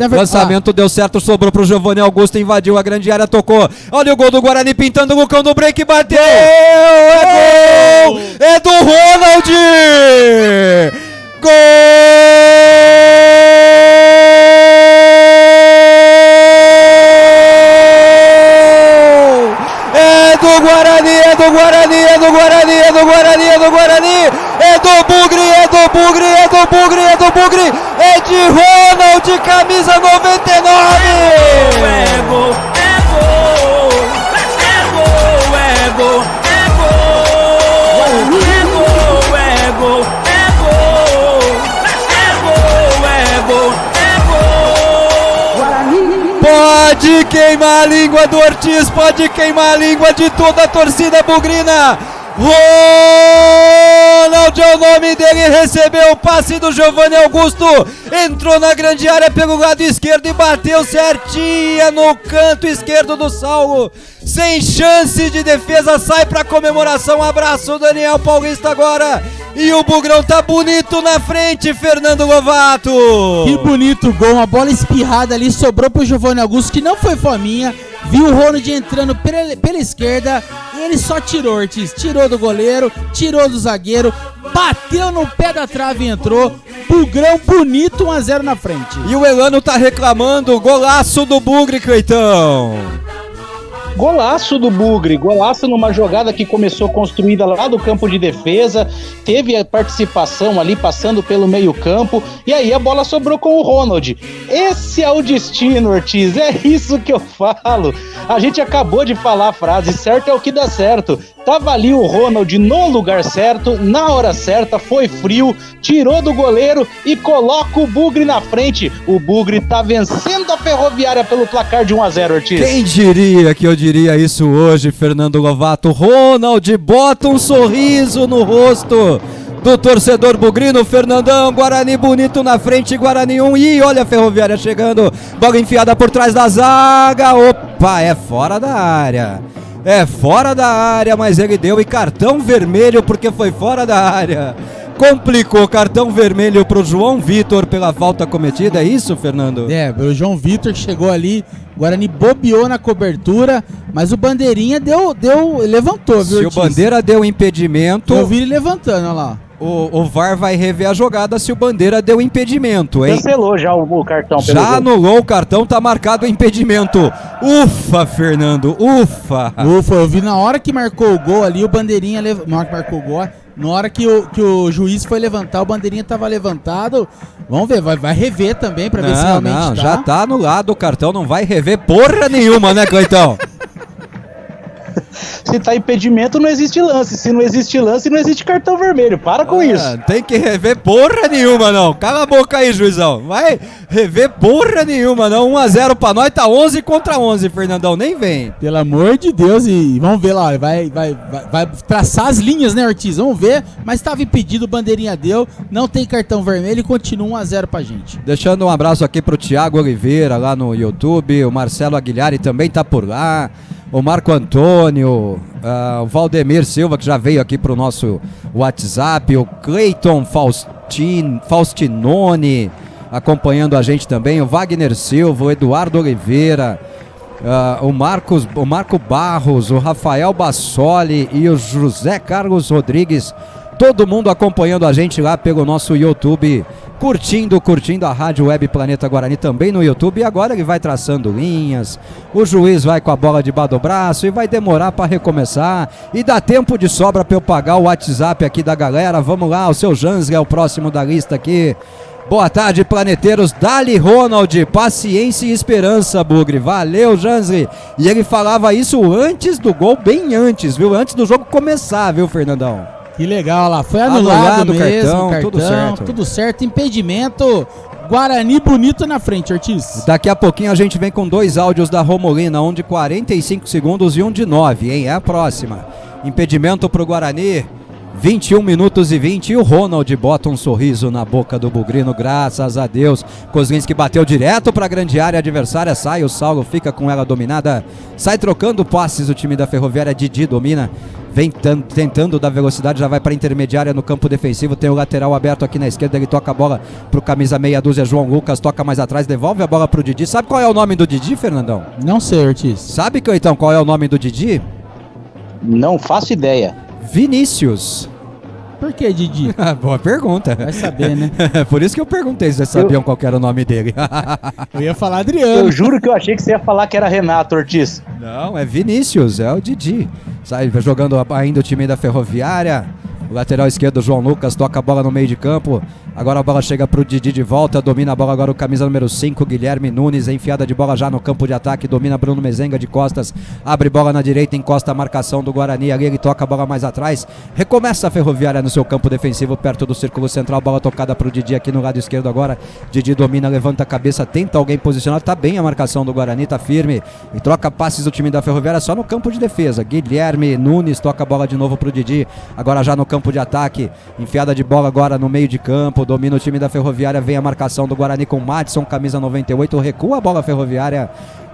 Lançamento deu certo, sobrou pro Giovanni Augusto, invadiu a grande área, tocou. Olha o gol do Guarani pintando o Lucão do break, bateu! É gol! É do Ronald! Gol! É do Guarani! É do Guarani! É do Guarani! É do Guarani! É do Guarani! É do Bugre! É do Bugre! É do Bugre! É do Bugre! É de Ronald, camisa 99! É gol, é gol, é gol, é gol, é gol, é gol, é gol, é gol, é gol. Pode queimar a língua do Ortiz, pode queimar a língua de toda a torcida bugrina. Ronald é o nome dele, recebeu o passe do Giovanni Augusto, entrou na grande área pelo lado esquerdo e bateu certinha no canto esquerdo do Saulo, sem chance de defesa, sai pra comemoração, abraço Daniel Paulista agora, e o Bugrão tá bonito na frente, Fernando Lovato. Que bonito gol, uma bola espirrada ali, sobrou pro Giovanni Augusto, que não foi fominha, viu o Ronald entrando pela esquerda e ele só tirou, Ortiz. Tirou do goleiro, tirou do zagueiro, bateu no pé da trave e entrou. Bugrão bonito, 1-0 na frente. E o Elano tá reclamando, golaço do Bugre, Cleitão. Golaço do Bugre, golaço numa jogada que começou construída lá do campo de defesa, teve a participação ali passando pelo meio campo, e aí a bola sobrou com o Ronald. Esse é o destino, Ortiz, é isso que eu falo. A gente acabou de falar a frase, certo é o que dá certo. Tava ali o Ronald no lugar certo, na hora certa, foi frio, tirou do goleiro e coloca o Bugre na frente. O Bugre tá vencendo a Ferroviária pelo placar de 1-0, Ortiz. Quem diria que eu diria isso hoje, Fernando Lovato? Ronald bota um sorriso no rosto do torcedor bugrino. Fernandão, Guarani bonito na frente, Guarani 1, e olha a Ferroviária chegando, bola enfiada por trás da zaga, opa, é fora da área. É fora da área, mas ele deu e cartão vermelho porque foi fora da área. Complicou, cartão vermelho pro João Vitor pela falta cometida, é isso, Fernando? É, o João Vitor que chegou ali, o Guarani bobeou na cobertura, mas o Bandeirinha levantou, viu, Se Ortiz? o Bandeira deu impedimento... Eu vi ele levantando, olha lá. O VAR vai rever a jogada se o Bandeira deu impedimento, hein? Cancelou já o cartão. Pelo Já jogo. anulou o cartão, tá marcado o impedimento. Ufa, Fernando, ufa. Ufa, eu vi na hora que marcou o gol ali, o Bandeirinha... Na hora que marcou o gol, na hora que o juiz foi levantar, o Bandeirinha tava levantado. Vamos ver, vai rever também pra ver se realmente não, tá. já tá anulado o cartão, não vai rever porra nenhuma, né, Cleitão? Se tá impedimento, não existe lance. Se não existe lance, não existe cartão vermelho. Para com isso. Tem que rever porra nenhuma, não. Cala a boca aí, juizão. Vai rever porra nenhuma, não. 1-0 pra nós, tá 11-11, Fernandão. Nem vem. Pelo amor de Deus, e vamos ver lá, vai traçar as linhas, né, Ortiz? Vamos ver, mas estava impedido, o Bandeirinha deu, não tem cartão vermelho e continua 1-0 pra gente. Deixando um abraço aqui pro Thiago Oliveira lá no YouTube, o Marcelo Aguilhari também tá por lá. o Marco Antônio, o Valdemir Silva, que já veio aqui pro nosso WhatsApp, o Cleiton Faustinone acompanhando a gente também, o Wagner Silva, o Eduardo Oliveira, o Marco Barros, o Rafael Bassoli e o José Carlos Rodrigues, todo mundo acompanhando a gente lá pelo nosso YouTube, curtindo a Rádio Web Planeta Guarani também no YouTube. E agora ele vai traçando linhas, o juiz vai com a bola debaixo do braço e vai demorar para recomeçar, e dá tempo de sobra para eu pagar o WhatsApp aqui da galera. Vamos lá, o seu Jansler é o próximo da lista aqui. Boa tarde, planeteiros. Dali Ronald, paciência e esperança, Bugre. Valeu, Jansler. E ele falava isso antes do gol, bem antes, viu? Antes do jogo começar, viu, Fernandão? Que legal lá, foi anulado mesmo, cartão, tudo certo, impedimento, Guarani bonito na frente, Ortiz. Daqui a pouquinho a gente vem com 2 áudios da Romolina, um de 45 segundos e um de 9, hein? É a próxima. Impedimento pro Guarani, 21 minutos e 20, e o Ronald bota um sorriso na boca do Bugrino, graças a Deus. Kozlinski bateu direto para a grande área adversária, sai, o Saulo fica com ela dominada, sai trocando passes o time da Ferroviária, Didi domina, vem tentando dar velocidade, já vai para a intermediária no campo defensivo, tem o lateral aberto aqui na esquerda, ele toca a bola pro camisa meia dúzia, João Lucas, toca mais atrás, devolve a bola pro Didi. Sabe qual é o nome do Didi, Fernandão? Não sei, Ortiz. Sabe, então, qual é o nome do Didi? Não faço ideia. Vinícius. Por que, Didi? Boa pergunta. Vai saber, né? Por isso que eu perguntei se vocês sabiam qual que era o nome dele. Eu ia falar Adriano. Eu juro que eu achei que você ia falar que era Renato, Ortiz. Não, é Vinícius, é o Didi. Sai jogando ainda o time da Ferroviária. O lateral esquerdo, João Lucas, toca a bola no meio de campo. Agora a bola chega pro Didi de volta, domina a bola agora o camisa número 5, Guilherme Nunes, enfiada de bola já no campo de ataque, domina Bruno Mezenga de costas, abre bola na direita, encosta a marcação do Guarani, ali ele toca a bola mais atrás, recomeça a Ferroviária no seu campo defensivo, perto do círculo central, bola tocada pro Didi aqui no lado esquerdo agora, Didi domina, levanta a cabeça, tenta alguém posicionar, tá bem a marcação do Guarani, tá firme, e troca passes do time da Ferroviária só no campo de defesa, Guilherme Nunes toca a bola de novo pro Didi, agora já no campo de ataque, enfiada de bola agora no meio de campo, domina o time da Ferroviária, vem a marcação do Guarani com Madison, camisa 98, recua a bola Ferroviária,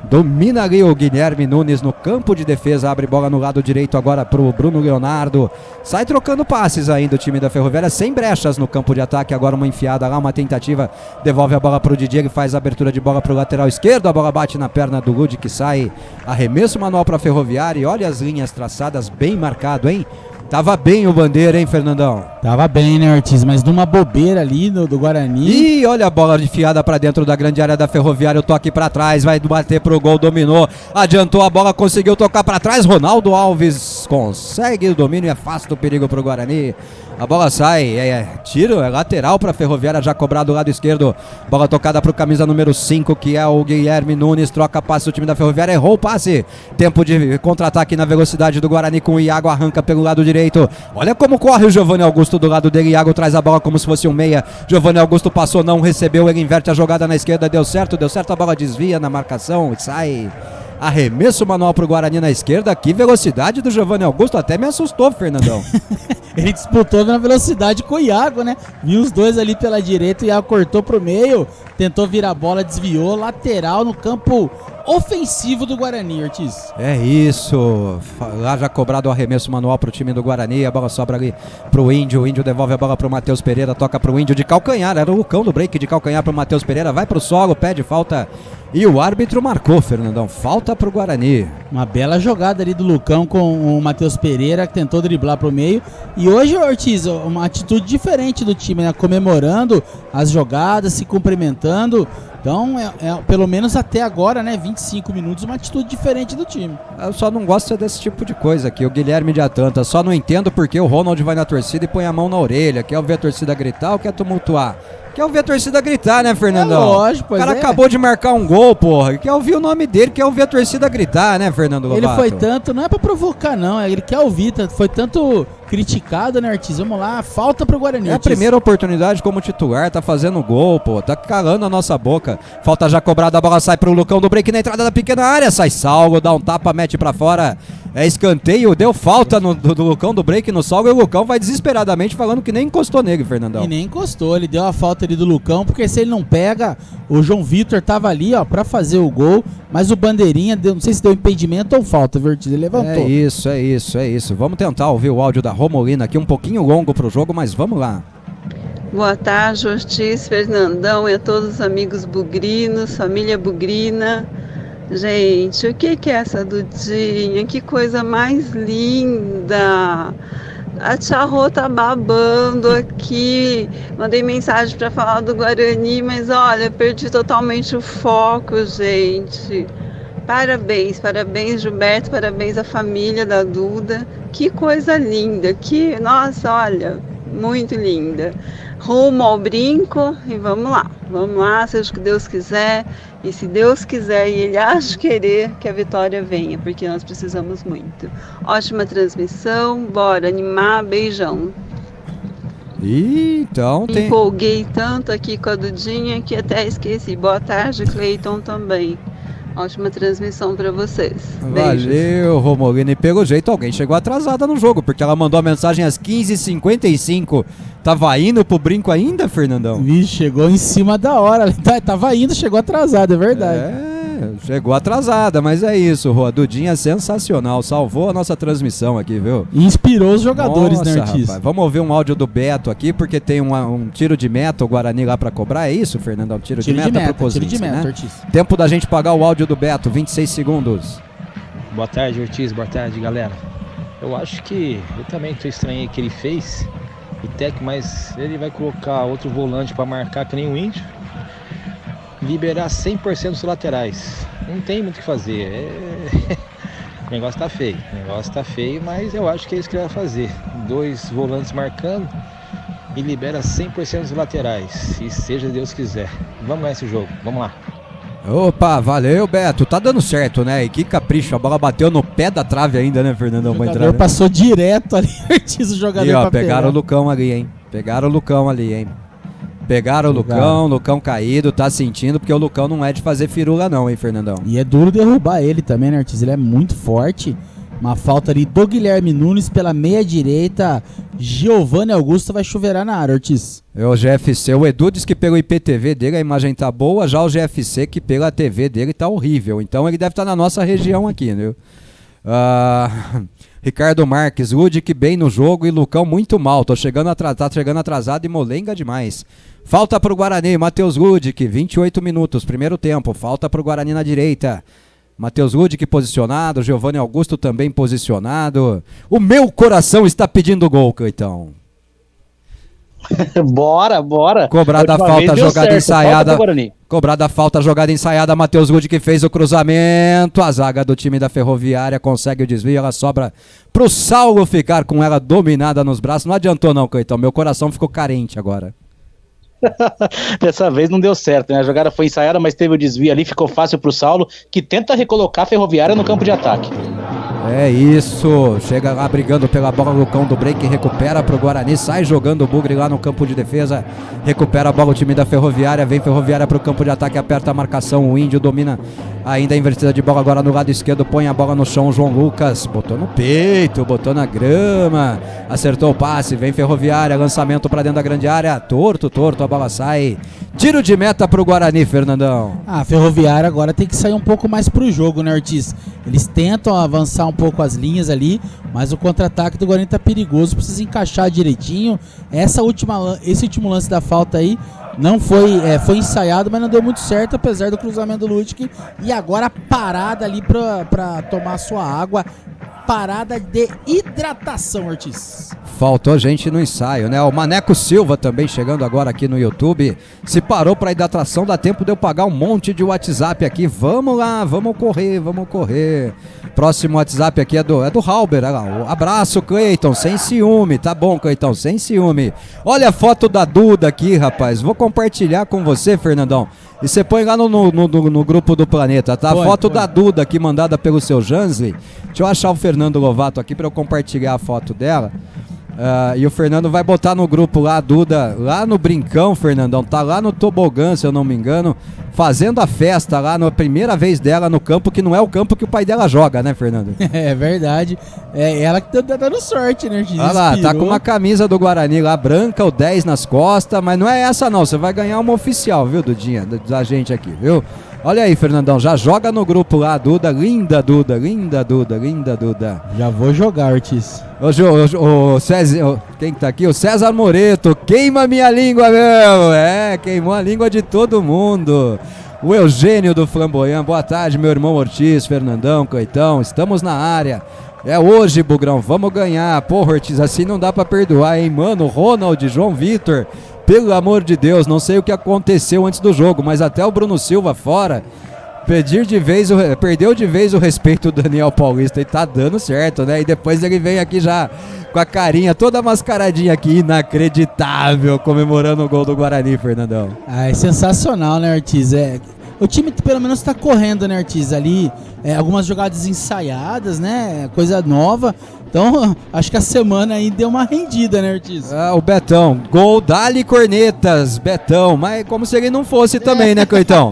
domina ali o Guilherme Nunes no campo de defesa, abre bola no lado direito agora pro Bruno Leonardo, sai trocando passes ainda o time da Ferroviária, sem brechas no campo de ataque, agora uma enfiada lá, uma tentativa, devolve a bola pro Didi, ele faz a abertura de bola pro lateral esquerdo, a bola bate na perna do Lud, que sai, arremesso manual pra Ferroviária, e olha as linhas traçadas, bem marcado, hein? Tava bem o Bandeira, hein, Fernandão? Tava bem, né, Ortiz? Mas numa bobeira ali do Guarani. Ih, olha a bola enfiada pra dentro da grande área da Ferroviária. O toque pra trás, vai bater pro gol, dominou. Adiantou a bola, conseguiu tocar pra trás. Ronaldo Alves consegue o domínio e afasta o perigo pro Guarani. A bola sai, tiro, é lateral pra Ferroviária, já cobrado do lado esquerdo. Bola tocada pro camisa número 5, que é o Guilherme Nunes. Troca passe do time da Ferroviária, errou o passe. Tempo de contra-ataque na velocidade do Guarani com o Iago, arranca pelo lado direito. Olha como corre o Giovanni Augusto do lado dele. Iago traz a bola como se fosse um meia. Giovanni Augusto passou, não recebeu, ele inverte a jogada na esquerda, deu certo, a bola desvia na marcação e sai. Arremesso manual pro Guarani na esquerda. Que velocidade do Giovanni Augusto, até me assustou, Fernandão. Ele disputou na velocidade com o Iago, né? Viu os dois ali pela direita, o Iago cortou pro meio, tentou virar a bola, desviou, lateral no campo ofensivo do Guarani, Ortiz. É isso, lá já cobrado o arremesso manual pro time do Guarani, a bola sobra ali pro Índio, o Índio devolve a bola pro Matheus Pereira, toca pro Índio de calcanhar, era o Lucão do break de calcanhar pro Matheus Pereira, vai pro solo, pede falta e o árbitro marcou, Fernandão, falta pro Guarani. Uma bela jogada ali do Lucão com o Matheus Pereira, que tentou driblar pro meio, e hoje, Ortiz, uma atitude diferente do time, né? Comemorando as jogadas, se cumprimentando. Então, pelo menos até agora, né, 25 minutos, uma atitude diferente do time. Eu só não gosto desse tipo de coisa aqui, o Guilherme de Atlanta. Só não entendo porque o Ronald vai na torcida e põe a mão na orelha. Quer ouvir a torcida gritar ou quer tumultuar? Quer ouvir a torcida gritar, né, Fernandão? É lógico, pois o cara é. acabou de marcar um gol, porra. Quer ouvir o nome dele, quer ouvir a torcida gritar, né, Fernando Lobato? Ele foi tanto, não é pra provocar não, ele quer ouvir, foi tanto criticado, né, Ortiz? Vamos lá, falta pro Guarani. É a Ortiz. primeira oportunidade como titular, tá fazendo gol, pô, tá calando a nossa boca. Falta já cobrada, a bola sai pro Lucão do break na entrada da pequena área, sai Salgo, dá um tapa, mete pra fora. É escanteio, deu falta do Lucão do break no Salgo e o Lucão vai desesperadamente falando que nem encostou nele, Fernandão. E nem encostou, ele deu a falta ali do Lucão, porque se ele não pega, o João Vitor tava ali, ó, pra fazer o gol, mas o Bandeirinha, não sei se deu impedimento ou falta, viu, Ortiz? Ele levantou. É isso. Vamos tentar ouvir o áudio da Romolina aqui, um pouquinho longo pro jogo, mas vamos lá. Boa tarde, Ortiz, Fernandão e a todos os amigos bugrinos, família bugrina. Gente, o que é essa Dudinha? Que coisa mais linda! A tia Rô tá babando aqui. Mandei mensagem para falar do Guarani, mas olha, perdi totalmente o foco, gente. Parabéns, Gilberto, parabéns à família da Duda. Que coisa linda, nossa, olha, muito linda. Rumo ao brinco e vamos lá, seja o que Deus quiser. E se Deus quiser e Ele acha querer, que a vitória venha, porque nós precisamos muito. Ótima transmissão, bora animar, beijão. Então tem... Empolguei tanto aqui com a Dudinha que até esqueci. Boa tarde, Cleiton também. Ótima transmissão pra vocês. Beijos. Valeu, Romolina. E pelo jeito alguém chegou atrasada no jogo, porque ela mandou a mensagem às 15h55. Tava indo pro brinco ainda, Fernandão? Vixe, chegou em cima da hora. Tava indo, chegou atrasada, é verdade. Chegou atrasada, mas é isso, Rô. A Dudinha é sensacional. Salvou a nossa transmissão aqui, viu? E inspirou os jogadores, nossa, né, Ortiz? Rapaz. Vamos ouvir um áudio do Beto aqui, porque tem um tiro de meta, o Guarani lá pra cobrar. É isso, Fernandão? Tiro de meta pro Kozinski, tiro de meta, né? Ortiz. Tempo da gente pagar o áudio do Beto, 26 segundos. Boa tarde, Ortiz. Boa tarde, galera. Eu acho que eu também tô estranhei o que ele fez. E Tec, mas ele vai colocar outro volante pra marcar que nem o Índio. Liberar 100% dos laterais. Não tem muito o que fazer. O negócio tá feio, mas eu acho que é isso que ele vai fazer. 2 volantes marcando e libera 100% dos laterais. E seja Deus quiser. Vamos ganhar esse jogo, vamos lá. Opa, valeu, Beto. Tá dando certo, né? E que capricho. A bola bateu no pé da trave ainda, né, Fernandão? O jogador passou direto ali, Ortiz, o jogador. E ó, pegaram o Lucão ali, hein? Pegaram o Lucão caído, tá sentindo, porque o Lucão não é de fazer firula não, hein, Fernandão? E é duro derrubar ele também, né, Ortiz? Ele é muito forte. Uma falta ali do Guilherme Nunes pela meia direita. Giovanni Augusto vai chuveirar na área, Ortiz. É o GFC. O Edu diz que pelo IPTV dele a imagem tá boa, já o GFC que pela TV dele tá horrível. Então ele deve estar na nossa região aqui, né? Ricardo Marques, Ludic bem no jogo e Lucão muito mal. Tá chegando atrasado e molenga demais. Falta pro Guarani, Matheus Ludic, 28 minutos, primeiro tempo. Falta pro Guarani na direita. Matheus Ludic posicionado, Giovanni Augusto também posicionado. O meu coração está pedindo gol, Cleitão. Bora. Cobrada a falta, jogada ensaiada. Cobrada a falta, jogada ensaiada. Matheus Ludic fez o cruzamento. A zaga do time da Ferroviária consegue o desvio. Ela sobra pro Saulo ficar com ela dominada nos braços. Não adiantou não, Cleitão. Meu coração ficou carente agora. Dessa vez não deu certo, né? A jogada foi ensaiada, mas teve o desvio ali, ficou fácil pro Saulo, que tenta recolocar a Ferroviária no campo de ataque. É isso, chega lá brigando pela bola, Lucão do break, recupera pro Guarani, sai jogando o Bugre lá no campo de defesa, recupera a bola o time da Ferroviária, vem Ferroviária pro campo de ataque, aperta a marcação, o Índio domina ainda a invertida de bola agora no lado esquerdo, põe a bola no chão, o João Lucas, botou no peito, botou na grama, acertou o passe, vem Ferroviária, lançamento pra dentro da grande área, torto, a bola sai, tiro de meta pro Guarani, Fernandão. A Ferroviária agora tem que sair um pouco mais pro jogo, né, Ortiz? Eles tentam avançar um pouco as linhas ali, mas o contra-ataque do Guarani tá perigoso, precisa encaixar direitinho. Esse último lance da falta aí não foi ensaiado, mas não deu muito certo, apesar do cruzamento do Ludic. E agora parada ali pra tomar sua água, parada de hidratação, Ortiz. Faltou gente no ensaio, né? O Maneco Silva também chegando agora aqui no YouTube. Se parou pra hidratação, dá tempo de eu pagar um monte de WhatsApp aqui. Vamos lá, vamos correr. Próximo WhatsApp aqui é do Halber. Abraço, Cleiton, sem ciúme. Tá bom, Cleiton, sem ciúme. Olha a foto da Duda aqui, rapaz. Vou compartilhar com você, Fernandão. E você põe lá no grupo do Planeta, tá? A foto da Duda aqui mandada pelo seu Jansley. Deixa eu achar o Fernando Lovato aqui pra eu compartilhar a foto dela. E o Fernando vai botar no grupo lá a Duda, lá no Brincão, Fernandão, tá lá no tobogã, se eu não me engano, fazendo a festa lá na primeira vez dela no campo, que não é o campo que o pai dela joga, né, Fernando? É verdade. É ela que tá dando sorte, né? Olha lá, tá com uma camisa do Guarani lá, branca, o 10 nas costas, mas não é essa não, você vai ganhar uma oficial, viu, Dudinha, da gente aqui, viu? Olha aí, Fernandão, já joga no grupo lá, Duda, linda Duda, linda Duda, linda Duda. Já vou jogar, Ortiz. O César, quem que tá aqui? O César Moreto, queima minha língua, meu! Queimou a língua de todo mundo. O Eugênio do Flamboyant, boa tarde, meu irmão Ortiz, Fernandão, Coitão, estamos na área. É hoje, Bugrão, vamos ganhar. Porra, Ortiz, assim não dá pra perdoar, hein? Mano, Ronald, João Vitor, pelo amor de Deus, não sei o que aconteceu antes do jogo, mas até o Bruno Silva fora, perdeu de vez o respeito do Daniel Paulista e tá dando certo, né? E depois ele vem aqui já com a carinha toda mascaradinha aqui, inacreditável, comemorando o gol do Guarani, Fernandão. É sensacional, né, Ortiz? O time pelo menos tá correndo, né, Ortiz? Ali, algumas jogadas ensaiadas, né? Coisa nova. Então, acho que a semana aí deu uma rendida, né, Ortiz? O Betão, gol, dali cornetas, Betão. Mas como se ele não fosse também, né, Coitão?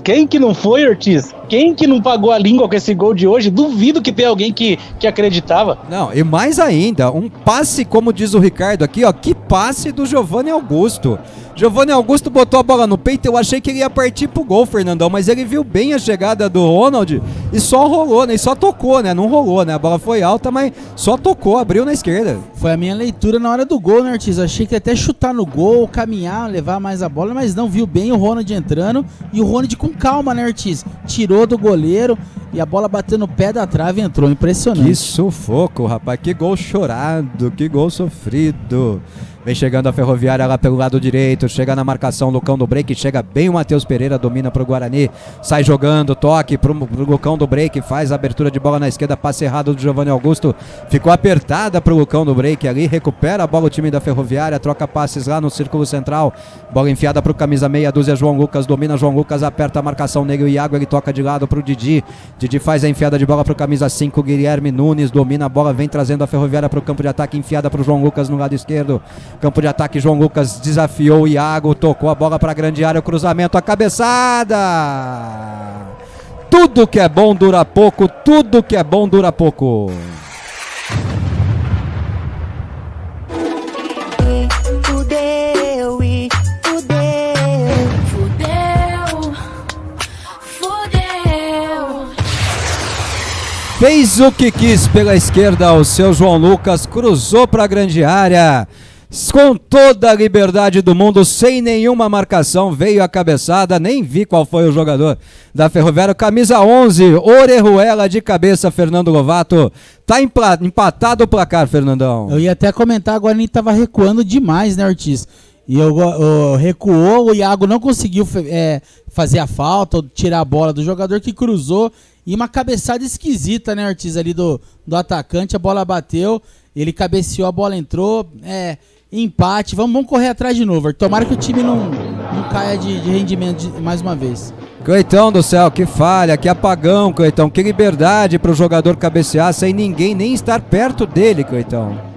Quem que não foi, Ortiz? Quem que não pagou a língua com esse gol de hoje? Duvido que tenha alguém que acreditava. Não, e mais ainda, um passe, como diz o Ricardo aqui, ó, que passe do Giovanni Augusto. Giovanni Augusto botou a bola no peito, eu achei que ele ia partir pro gol, Fernandão, mas ele viu bem a chegada do Ronald e só rolou, né? E só tocou, né? Não rolou, né? A bola foi alta, mas só tocou, abriu na esquerda. Foi a minha leitura na hora do gol, né, Ortiz? Eu achei que ia até chutar no gol, caminhar, levar mais a bola, mas não, viu bem o Ronald entrando e o Ronald com calma, né, Ortiz? Tirou do goleiro e a bola bateu no pé da trave e entrou, impressionante. Que sufoco, rapaz, que gol chorado, que gol sofrido. Vem chegando a Ferroviária lá pelo lado direito, chega na marcação, Lucão do break, chega bem o Matheus Pereira, domina pro Guarani, sai jogando, toque pro Lucão do break, faz a abertura de bola na esquerda, passe errado do Giovanni Augusto, ficou apertada pro Lucão do break ali, recupera a bola o time da Ferroviária, troca passes lá no círculo central, bola enfiada pro camisa meia dúzia, João Lucas, domina João Lucas, aperta a marcação nele, o Iago, ele toca de lado pro Didi faz a enfiada de bola pro camisa 5, Guilherme Nunes, domina a bola, vem trazendo a Ferroviária pro campo de ataque, enfiada pro João Lucas no lado esquerdo, campo de ataque, João Lucas desafiou o Iago, tocou a bola para a grande área, o cruzamento, a cabeçada. Tudo que é bom dura pouco, tudo que é bom dura pouco. Fudeu. Fez o que quis pela esquerda, o seu João Lucas cruzou para a grande área. Com toda a liberdade do mundo, sem nenhuma marcação, veio a cabeçada, nem vi qual foi o jogador da Ferroviária, camisa 11, Orejuela de cabeça, Fernando Lovato, tá empatado o placar, Fernandão. Eu ia até comentar, agora a gente tava recuando demais, né, Ortiz? E recuou, o Iago não conseguiu fazer a falta, ou tirar a bola do jogador que cruzou, e uma cabeçada esquisita, né, Ortiz, ali do atacante, a bola bateu, ele cabeceou, a bola entrou, empate, vamos correr atrás de novo. Tomara que o time não caia de rendimento mais uma vez. Coitão do céu, que falha, que apagão, Coitão, que liberdade para o jogador cabecear sem ninguém nem estar perto dele, Coitão.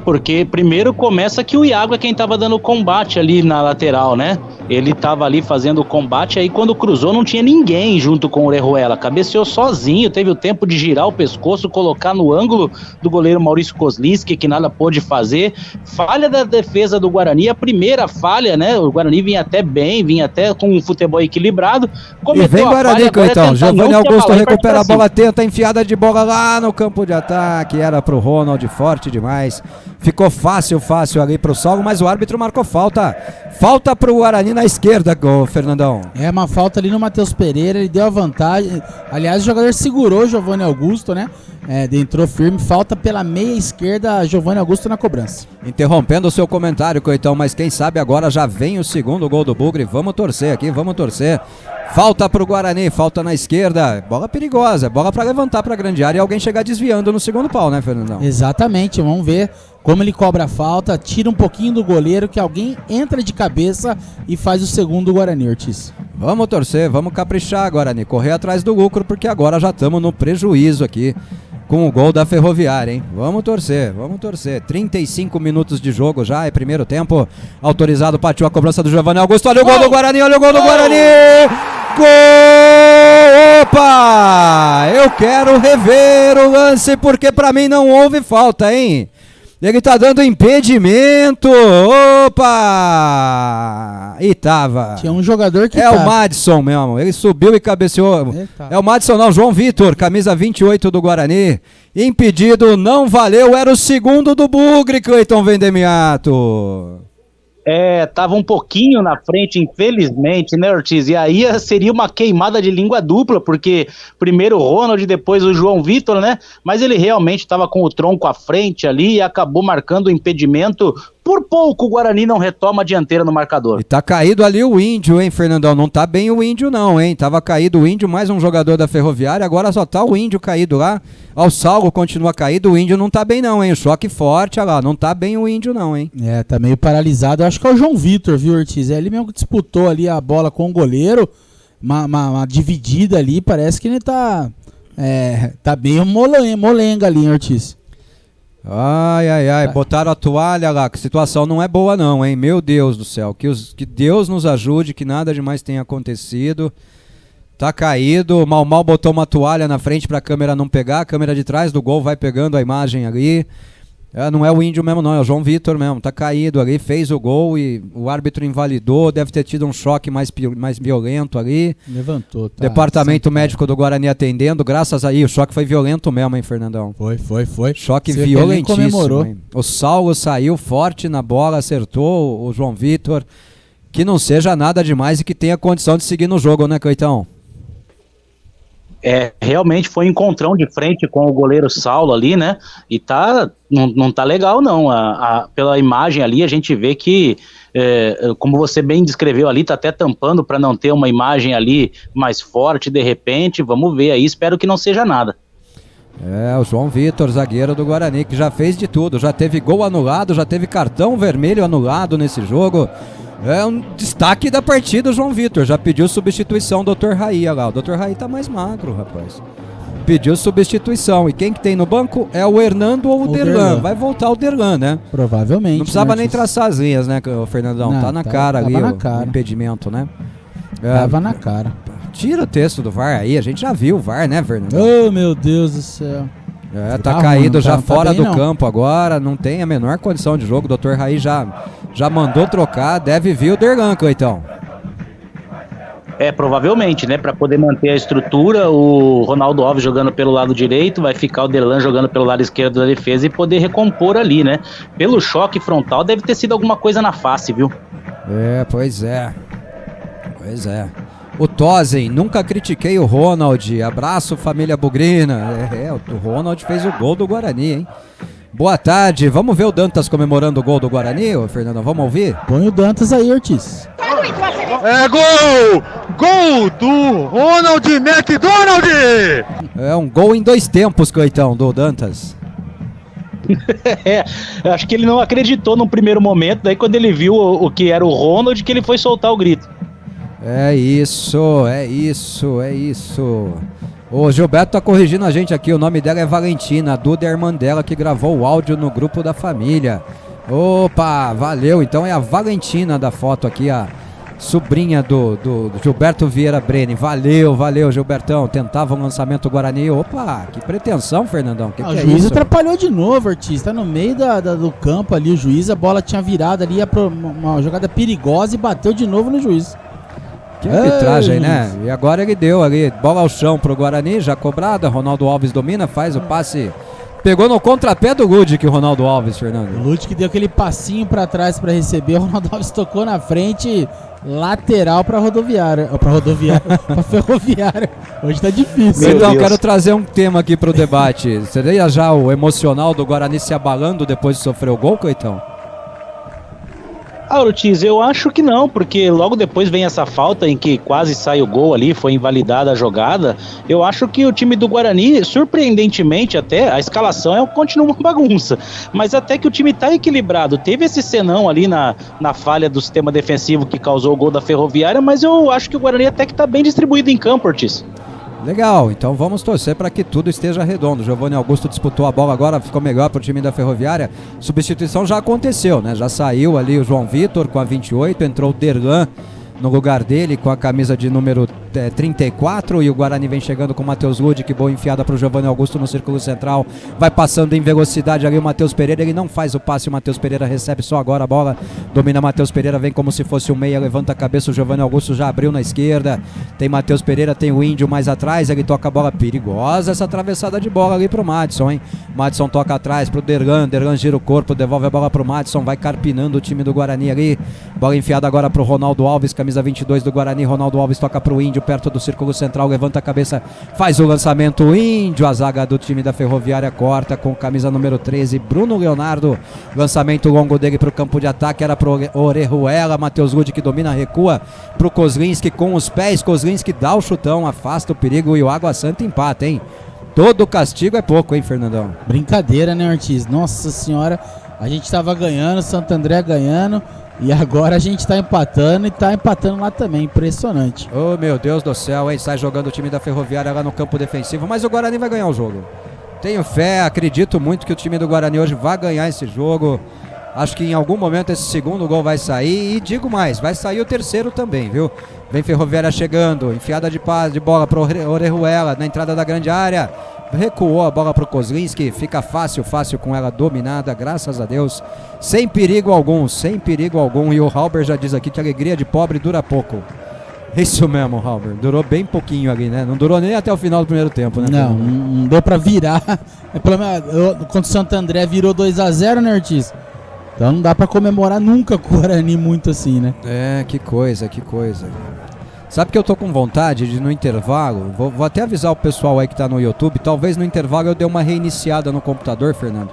Porque primeiro começa que o Iago é quem tava dando combate ali na lateral, né? Ele tava ali fazendo o combate, aí quando cruzou não tinha ninguém junto com o Orejuela, cabeceou sozinho, teve o tempo de girar o pescoço, colocar no ângulo do goleiro Maurício Kozlinski, que nada pôde fazer. Falha da defesa do Guarani, a primeira falha, né? O Guarani vinha até bem, vinha até com um futebol equilibrado. E vem Guarani, Coitão, Giovanni Augusto recupera a bola, tenta, enfiada de bola lá no campo de ataque, era pro Ronald, forte demais. Ficou fácil ali pro Saulo, mas o árbitro marcou falta. Falta pro Guarani na esquerda, Fernandão. Uma falta ali no Matheus Pereira, ele deu a vantagem. Aliás, o jogador segurou o Giovanni Augusto, né? Entrou firme, falta pela meia esquerda, Giovanni Augusto na cobrança. Interrompendo o seu comentário, Coitão, mas quem sabe agora já vem o segundo gol do Bugre. Vamos torcer aqui, vamos torcer. Falta pro Guarani, falta na esquerda. Bola perigosa, bola pra levantar pra grande área e alguém chegar desviando no segundo pau, né, Fernandão? Exatamente, vamos ver como ele cobra a falta, tira um pouquinho do goleiro, que alguém entra de cabeça e faz o segundo Guarani, Ortiz. Vamos torcer, vamos caprichar, Guarani, correr atrás do lucro, porque agora já estamos no prejuízo aqui. com o gol da Ferroviária, hein? Vamos torcer. 35 minutos de jogo já, é primeiro tempo. Autorizado, partiu a cobrança do Giovanni Augusto. Olha o gol do Guarani, olha o gol do Guarani! Gol! Opa! Eu quero rever o lance porque pra mim não houve falta, hein? Ele tá dando impedimento. Opa! E tava. Tinha um jogador que o Madison mesmo. Ele subiu e cabeceou. Eita. É o Madison não, João Vitor, camisa 28 do Guarani. Impedido, não valeu. Era o segundo do Bugre, Cleiton Vendemiato. Tava um pouquinho na frente, infelizmente, né, Ortiz? E aí seria uma queimada de língua dupla, porque primeiro o Ronald, depois o João Vitor, né? Mas ele realmente estava com o tronco à frente ali e acabou marcando o impedimento. Por pouco o Guarani não retoma a dianteira no marcador. E tá caído ali o Índio, hein, Fernandão? Não tá bem o Índio não, hein? Tava caído o Índio, mais um jogador da Ferroviária, agora só tá o Índio caído lá. O Saulo continua caído, o Índio não tá bem não, hein? O choque forte, olha lá, não tá bem o Índio não, hein? Tá meio paralisado. Eu acho que é o João Vitor, viu, Ortiz? Ele mesmo que disputou ali a bola com o goleiro, uma dividida ali, parece que ele tá bem molenga ali, hein, Ortiz? Ai, botaram a toalha lá, que a situação não é boa não, hein? Meu Deus do céu, que Deus nos ajude, que nada demais tenha acontecido. Tá caído, mal botou uma toalha na frente pra câmera não pegar, a câmera de trás do gol vai pegando a imagem ali. Não é o Índio mesmo não, é o João Vitor mesmo, tá caído ali, fez o gol e o árbitro invalidou, deve ter tido um choque mais violento ali. Levantou, tá. Departamento médico do Guarani atendendo, graças a aí, o choque foi violento mesmo, hein, Fernandão? Foi. Choque Você violentíssimo, hein? O Saulo saiu forte na bola, acertou o João Vitor, que não seja nada demais e que tenha condição de seguir no jogo, né, Coitão? Realmente foi um encontrão de frente com o goleiro Saulo ali, né? E não tá legal não, pela imagem ali a gente vê que, como você bem descreveu ali, tá até tampando para não ter uma imagem ali mais forte de repente, vamos ver aí, espero que não seja nada. O João Vitor, zagueiro do Guarani, que já fez de tudo, já teve gol anulado, já teve cartão vermelho anulado nesse jogo. É um destaque da partida o João Vitor, já pediu substituição do Dr. Raí, olha lá, o Dr. Raí tá mais magro, rapaz. Pediu substituição, e quem que tem no banco é o Hernando ou o Derlan, vai voltar o Derlan, né? Provavelmente. Não precisava nem traçar as linhas, né, Fernandão? Não, tá na cara ali o impedimento, né? Tava na cara. Tira o texto do VAR aí, a gente já viu o VAR, né, Fernandão? Oh, meu Deus do céu. Tá caído já fora do campo agora, não tem a menor condição de jogo, o Dr. Raí já mandou trocar, deve vir o Derlan, Coitão. Provavelmente, né, para poder manter a estrutura, o Ronaldo Alves jogando pelo lado direito, vai ficar o Derlan jogando pelo lado esquerdo da defesa e poder recompor ali, né? Pelo choque frontal deve ter sido alguma coisa na face, viu? Pois é. O Tozen, nunca critiquei o Ronald, abraço família Bugrina. O Ronald fez o gol do Guarani, hein? Boa tarde, vamos ver o Dantas comemorando o gol do Guarani, Fernando, vamos ouvir? Põe o Dantas aí, Ortiz. Gol do Ronald McDonald! É um gol em 2 tempos, Coitão, do Dantas. Acho que ele não acreditou no primeiro momento, daí quando ele viu o que era o Ronald, que ele foi soltar o grito. É isso. O Gilberto tá corrigindo a gente aqui, o nome dela é Valentina, a Duda é a irmã dela que gravou o áudio no grupo da família. Opa, valeu, então é a Valentina da foto aqui, a sobrinha do Gilberto Vieira Breni. Valeu, Gilbertão, tentava um lançamento Guarani. Opa, que pretensão, Fernandão, o juiz atrapalhou de novo, Ortiz, tá no meio do campo ali, o juiz, a bola tinha virado ali, uma jogada perigosa e bateu de novo no juiz. Que arbitragem, né? E agora ele deu ali, bola ao chão pro Guarani, já cobrada, Ronaldo Alves domina, faz o passe, pegou no contrapé do Ludic, o Ronaldo Alves, Fernando. O Ludic deu aquele passinho pra trás pra receber, o Ronaldo Alves tocou na frente, lateral pra rodoviária, pra ferroviária. Hoje tá difícil. Então, quero trazer um tema aqui pro debate. Seria já o emocional do Guarani se abalando depois de sofrer o gol, Coitão? Ortiz, eu acho que não, porque logo depois vem essa falta em que quase sai o gol ali, foi invalidada a jogada. Eu acho que o time do Guarani, surpreendentemente até, a escalação continua uma bagunça, mas até que o time tá equilibrado. Teve esse senão ali na falha do sistema defensivo que causou o gol da Ferroviária, mas eu acho que o Guarani até que tá bem distribuído em campo, Ortiz. Legal, então vamos torcer para que tudo esteja redondo. Giovanni Augusto disputou a bola agora, ficou melhor para o time da Ferroviária. Substituição já aconteceu, né? Já saiu ali o João Vitor com a 28, entrou o Derlan no lugar dele com a camisa de número 34, e o Guarani vem chegando com o Matheus Ludi, que boa enfiada para o Giovanni Augusto no círculo central, vai passando em velocidade ali o Matheus Pereira, ele não faz o passe, o Matheus Pereira recebe só agora a bola, domina Matheus Pereira, vem como se fosse um meia, levanta a cabeça, o Giovanni Augusto já abriu na esquerda, tem Matheus Pereira, tem o Índio mais atrás, ele toca a bola perigosa, essa atravessada de bola ali pro Madison, hein? Madison toca atrás pro Derlan, Derlan gira o corpo, devolve a bola pro Madison, vai carpinando o time do Guarani ali, bola enfiada agora pro Ronaldo Alves, camisa 22 do Guarani, Ronaldo Alves toca pro Índio, perto do círculo central, levanta a cabeça, faz o lançamento, o Índio, a zaga do time da Ferroviária corta com camisa número 13, Bruno Leonardo, lançamento longo dele pro campo de ataque, era pro Orejuela, Matheus Ludi que domina, recua pro Kozlinski com os pés, Kozlinski dá o chutão, afasta o perigo e o Água Santa empata, hein? Todo castigo é pouco, hein, Fernandão? Brincadeira, né, Ortiz? Nossa senhora, a gente tava ganhando, Santo André ganhando, e agora a gente tá empatando e tá empatando lá também, impressionante. Oh, meu Deus do céu, hein? Sai jogando o time da Ferroviária lá no campo defensivo, mas o Guarani vai ganhar o jogo. Tenho fé, acredito muito que o time do Guarani hoje vai ganhar esse jogo. Acho que em algum momento esse segundo gol vai sair, e digo mais, vai sair o terceiro também, viu? Vem Ferroviária chegando, enfiada de bola pro Orejuela na entrada da grande área. Recuou a bola pro Kozlinski, fica fácil com ela dominada, graças a Deus, sem perigo algum, e o Halber já diz aqui que a alegria de pobre dura pouco. Isso mesmo, Halber, durou bem pouquinho ali, né? Não durou nem até o final do primeiro tempo, né? Não deu pra virar, quando o Santo André virou 2-0, né, Ortiz? Então não dá pra comemorar nunca com o Guarani muito assim, né? É, que coisa. Sabe que eu tô com vontade de, no intervalo, vou até avisar o pessoal aí que tá no YouTube, talvez no intervalo eu dê uma reiniciada no computador, Fernando,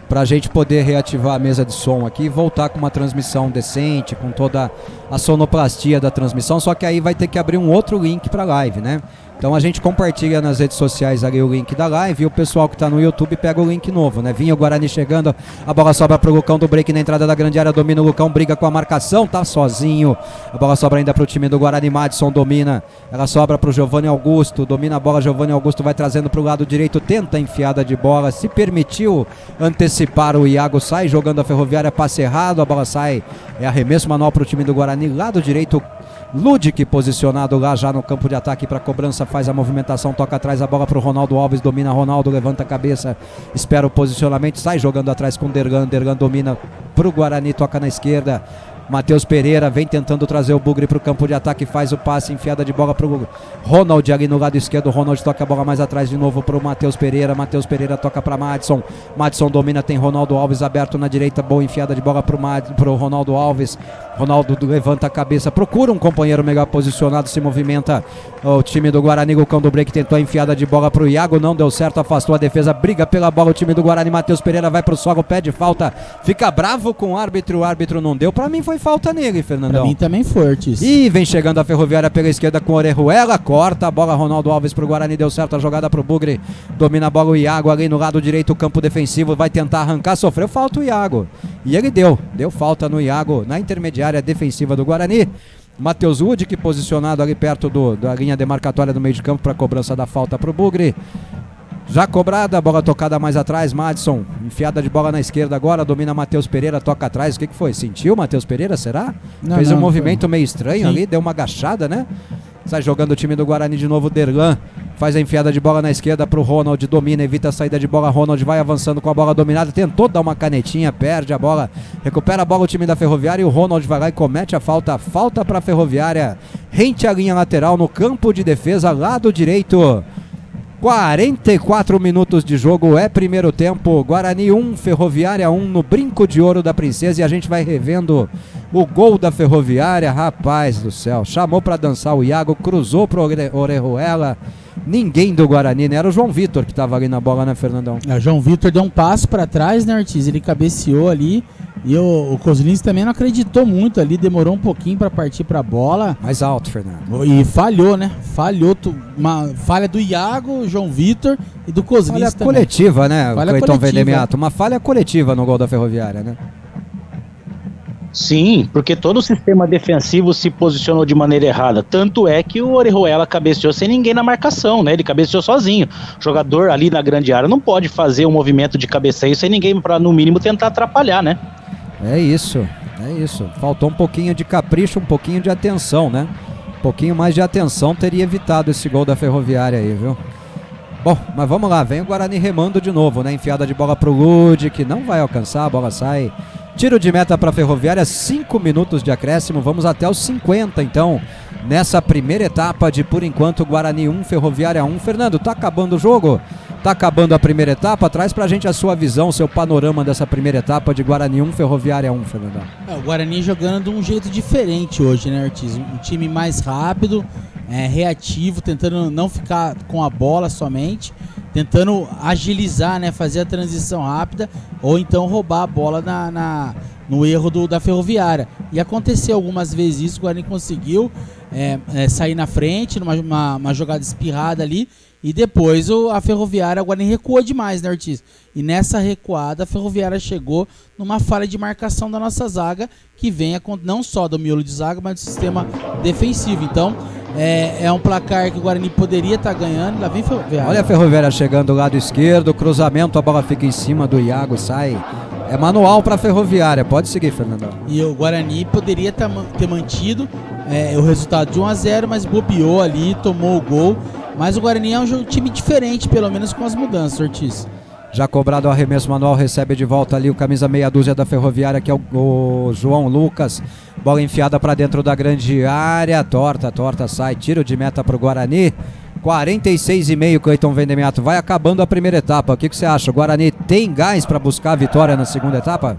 pra gente poder reativar a mesa de som aqui e voltar com uma transmissão decente, com toda a sonoplastia da transmissão, só que aí vai ter que abrir um outro link pra live, né? Então a gente compartilha nas redes sociais ali o link da live, e o pessoal que tá no YouTube pega o link novo, né? Vinha o Guarani chegando, a bola sobra pro Lucão do break na entrada da grande área, domina o Lucão, briga com a marcação, tá sozinho, a bola sobra ainda pro time do Guarani, Madison domina, ela sobra pro Giovanni Augusto, domina a bola, Giovanni Augusto vai trazendo pro lado direito, tenta a enfiada de bola, se permitiu antecipar o Iago, sai jogando a Ferroviária, passe errado, a bola sai, é arremesso manual pro time do Guarani, lado direito, Ludic posicionado lá já no campo de ataque para cobrança, faz a movimentação, toca atrás a bola para o Ronaldo Alves, domina Ronaldo, levanta a cabeça, espera o posicionamento, sai jogando atrás com Dergan, Dergan domina para o Guarani, toca na esquerda, Matheus Pereira vem tentando trazer o Bugre para o campo de ataque, faz o passe, enfiada de bola para o Ronald ali no lado esquerdo, Ronald toca a bola mais atrás de novo para o Matheus Pereira toca para Madison, Madison domina, tem Ronaldo Alves aberto na direita, boa enfiada de bola para o Ronaldo Alves, Ronaldo levanta a cabeça, procura um companheiro melhor posicionado, se movimenta o time do Guarani, o cão do break tentou a enfiada de bola para o Iago, não deu certo, afastou a defesa, briga pela bola o time do Guarani, Matheus Pereira vai pro solo, pede falta, fica bravo com o árbitro não deu, pra mim foi falta nele, Fernandão. Pra mim também foi, Ortiz. E vem chegando a Ferroviária pela esquerda com Orejuela, corta a bola, Ronaldo Alves pro Guarani, deu certo a jogada pro Bugre, domina a bola o Iago ali no lado direito, o campo defensivo, vai tentar arrancar, sofreu falta o Iago, e ele deu falta no Iago, na intermediária defensiva do Guarani, Matheus Ludic posicionado ali perto da linha demarcatória do meio de campo para cobrança da falta pro Bugre, já cobrada, bola tocada mais atrás, Madison, enfiada de bola na esquerda agora, domina Matheus Pereira, toca atrás, o que foi? Sentiu Matheus Pereira, será? Fez um movimento meio estranho ali, deu uma agachada, né? Sai jogando o time do Guarani de novo, Derlan, faz a enfiada de bola na esquerda pro Ronald, domina, evita a saída de bola, Ronald vai avançando com a bola dominada, tentou dar uma canetinha, perde a bola, recupera a bola o time da Ferroviária e o Ronald vai lá e comete a falta pra Ferroviária, rente à linha lateral no campo de defesa, lado direito. 44 minutos de jogo, é primeiro tempo, Guarani 1, Ferroviária 1 no Brinco de Ouro da Princesa, e a gente vai revendo o gol da Ferroviária, rapaz do céu, chamou pra dançar o Iago, cruzou pro Orejuela, ninguém do Guarani, né? Era o João Vitor que tava ali na bola, né, Fernandão? O João Vitor deu um passo pra trás, né, Ortiz, ele cabeceou ali, e o Kozlinski também não acreditou muito ali, demorou um pouquinho pra partir pra bola. Mais alto, Fernando. E falhou, né? Uma falha do Iago, João Vitor e do Kozlinski falha também. Coletiva, né, falha Cleiton coletiva. Vendemiato? Uma falha coletiva no gol da Ferroviária, né? Sim, porque todo o sistema defensivo se posicionou de maneira errada. Tanto é que o Orejuela cabeceou sem ninguém na marcação, né? Ele cabeceou sozinho. O jogador ali na grande área não pode fazer um movimento de cabeceio sem ninguém para, no mínimo, tentar atrapalhar, né? É isso. Faltou um pouquinho de capricho, um pouquinho de atenção, né? Um pouquinho mais de atenção teria evitado esse gol da Ferroviária aí, viu? Bom, mas vamos lá, vem o Guarani remando de novo, né? Enfiada de bola pro Lud, que não vai alcançar, a bola sai. Tiro de meta para a Ferroviária, 5 minutos de acréscimo, vamos até os 50 então, nessa primeira etapa de, por enquanto, Guarani 1, Ferroviária 1. Fernando, tá acabando o jogo? Tá acabando a primeira etapa? Traz pra gente a sua visão, seu panorama dessa primeira etapa de Guarani 1, Ferroviária 1, Fernando. O Guarani jogando de um jeito diferente hoje, né, Ortiz? Um time mais rápido, reativo, tentando não ficar com a bola somente, tentando agilizar, né, fazer a transição rápida ou então roubar a bola no erro da Ferroviária. E aconteceu algumas vezes isso, o Guarani conseguiu sair na frente, numa jogada espirrada ali, e depois a Ferroviária, o Guarani recuou demais, né, Ortiz? E nessa recuada a Ferroviária chegou numa falha de marcação da nossa zaga, que vem não só do miolo de zaga, mas do sistema defensivo. Então, é um placar que o Guarani poderia estar ganhando. Lá vem Ferroviária. Olha a Ferroviária chegando do lado esquerdo, cruzamento, a bola fica em cima do Iago, sai. É manual para a Ferroviária, pode seguir, Fernandão. E o Guarani poderia ter mantido o resultado de 1-0, mas bobeou ali, tomou o gol. Mas o Guarani é um time diferente, pelo menos com as mudanças, Ortiz. Já cobrado o arremesso manual, recebe de volta ali o camisa meia dúzia da Ferroviária, que é o João Lucas. Bola enfiada para dentro da grande área, torta, sai, tiro de meta para o Guarani. 46,5, Cleiton Vendemiato. Vai acabando a primeira etapa. O que você acha? O Guarani tem gás para buscar a vitória na segunda etapa?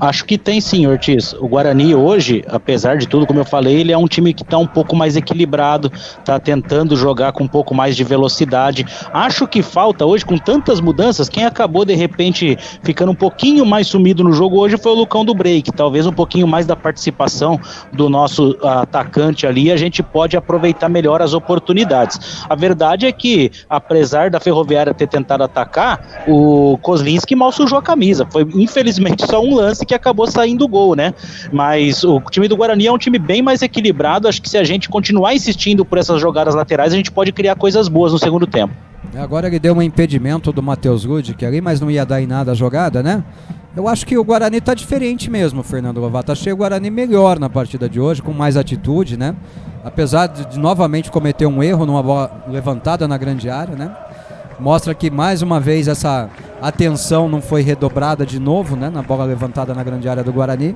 Acho que tem sim, Ortiz. O Guarani hoje, apesar de tudo, como eu falei, ele é um time que está um pouco mais equilibrado, está tentando jogar com um pouco mais de velocidade. Acho que falta hoje, com tantas mudanças, quem acabou de repente ficando um pouquinho mais sumido no jogo hoje foi o Lucão do Break. Talvez um pouquinho mais da participação do nosso atacante ali, a gente pode aproveitar melhor as oportunidades. A verdade é que, apesar da Ferroviária ter tentado atacar, o Kozlinski mal sujou a camisa. Foi infelizmente só um lance que acabou saindo o gol, né? Mas o time do Guarani é um time bem mais equilibrado. Acho que se a gente continuar insistindo por essas jogadas laterais, a gente pode criar coisas boas no segundo tempo. Agora ele deu um impedimento do Matheus Ludic ali, mas não ia dar em nada a jogada, né? Eu acho que o Guarani tá diferente mesmo, Fernando Lovato. Achei o Guarani melhor na partida de hoje, com mais atitude, né? Apesar de novamente cometer um erro numa bola levantada na grande área, né? Mostra que mais uma vez essa atenção não foi redobrada de novo, né, na bola levantada na grande área do Guarani.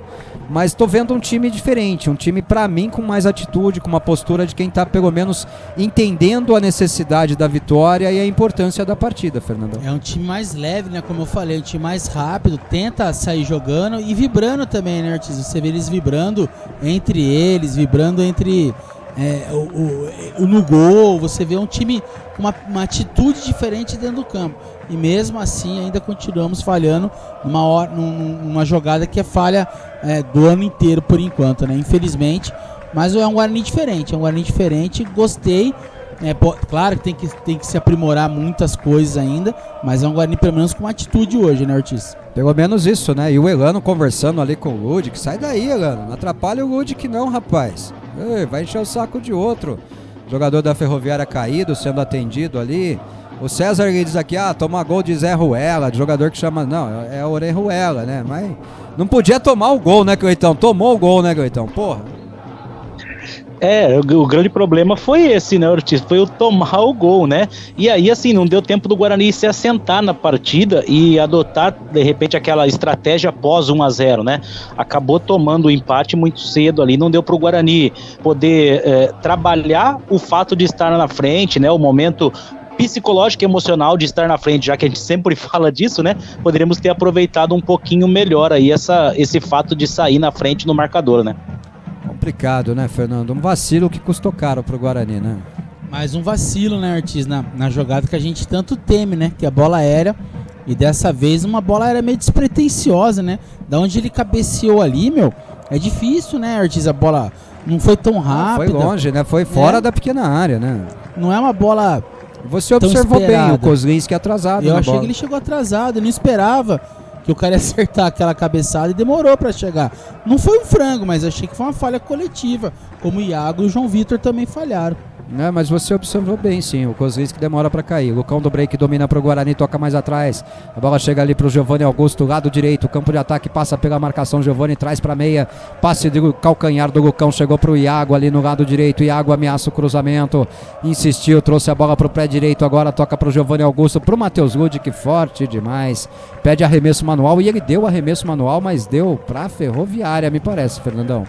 Mas estou vendo um time diferente, um time para mim com mais atitude, com uma postura de quem está pelo menos entendendo a necessidade da vitória e a importância da partida, Fernando. É um time mais leve, né, como eu falei, um time mais rápido, tenta sair jogando e vibrando também, né, Ortiz? Você vê eles vibrando entre eles, vibrando entre... no gol, você vê um time com uma atitude diferente dentro do campo, e mesmo assim ainda continuamos falhando numa jogada que é falha do ano inteiro por enquanto, né? Infelizmente, mas é um Guarani diferente, gostei. Claro que tem que se aprimorar muitas coisas ainda, mas é um Guarani pelo menos com uma atitude hoje, né, Ortiz? Pelo menos isso, né? E o Elano conversando ali com o Ludic. Sai daí, Elano, não atrapalha o Ludic não, rapaz. Vai encher o saco de outro. Jogador da Ferroviária caído, sendo atendido ali. O César ele diz aqui, tomar gol de Zé Ruela, de jogador que chama... Não, é Orejuela, né? Mas não podia tomar o gol, né, Cleitão? Tomou o gol, né, Cleitão? Porra. O grande problema foi esse, né, Ortiz? Foi o tomar o gol, né? E aí, assim, não deu tempo do Guarani se assentar na partida e adotar, de repente, aquela estratégia após 1-0, né? Acabou tomando o empate muito cedo ali, não deu pro Guarani poder trabalhar o fato de estar na frente, né? O momento psicológico e emocional de estar na frente, já que a gente sempre fala disso, né? Poderíamos ter aproveitado um pouquinho melhor aí esse fato de sair na frente no marcador, né? Complicado, né, Fernando? Um vacilo que custou caro pro Guarani, né? Mais um vacilo, né, Ortiz, na jogada que a gente tanto teme, né? Que é a bola aérea. E dessa vez uma bola aérea meio despretensiosa, né? Da onde ele cabeceou ali, é difícil, né, Ortiz? A bola não foi tão rápida. Foi longe, né? Foi fora da pequena área, né? Não é uma bola... Você observou bem o Kozlinski atrasado. Eu achei que ele chegou atrasado, eu não esperava que o cara ia acertar aquela cabeçada e demorou pra chegar. Não foi um frango, mas achei que foi uma falha coletiva, como o Iago e o João Vitor também falharam. Mas você observou bem, sim, o Kozlinski demora pra cair. O Lucão do break domina pro Guarani, toca mais atrás. A bola chega ali pro Giovani Augusto, lado direito, campo de ataque, passa pela marcação. Giovani traz pra meia, passe de calcanhar do Lucão, chegou pro Iago ali no lado direito. Iago ameaça o cruzamento, insistiu, trouxe a bola pro pé direito. Agora toca pro Giovani Augusto, pro Matheus Ludic, forte demais. Pede arremesso manual e ele deu arremesso manual, mas deu pra Ferroviária, me parece, Fernandão.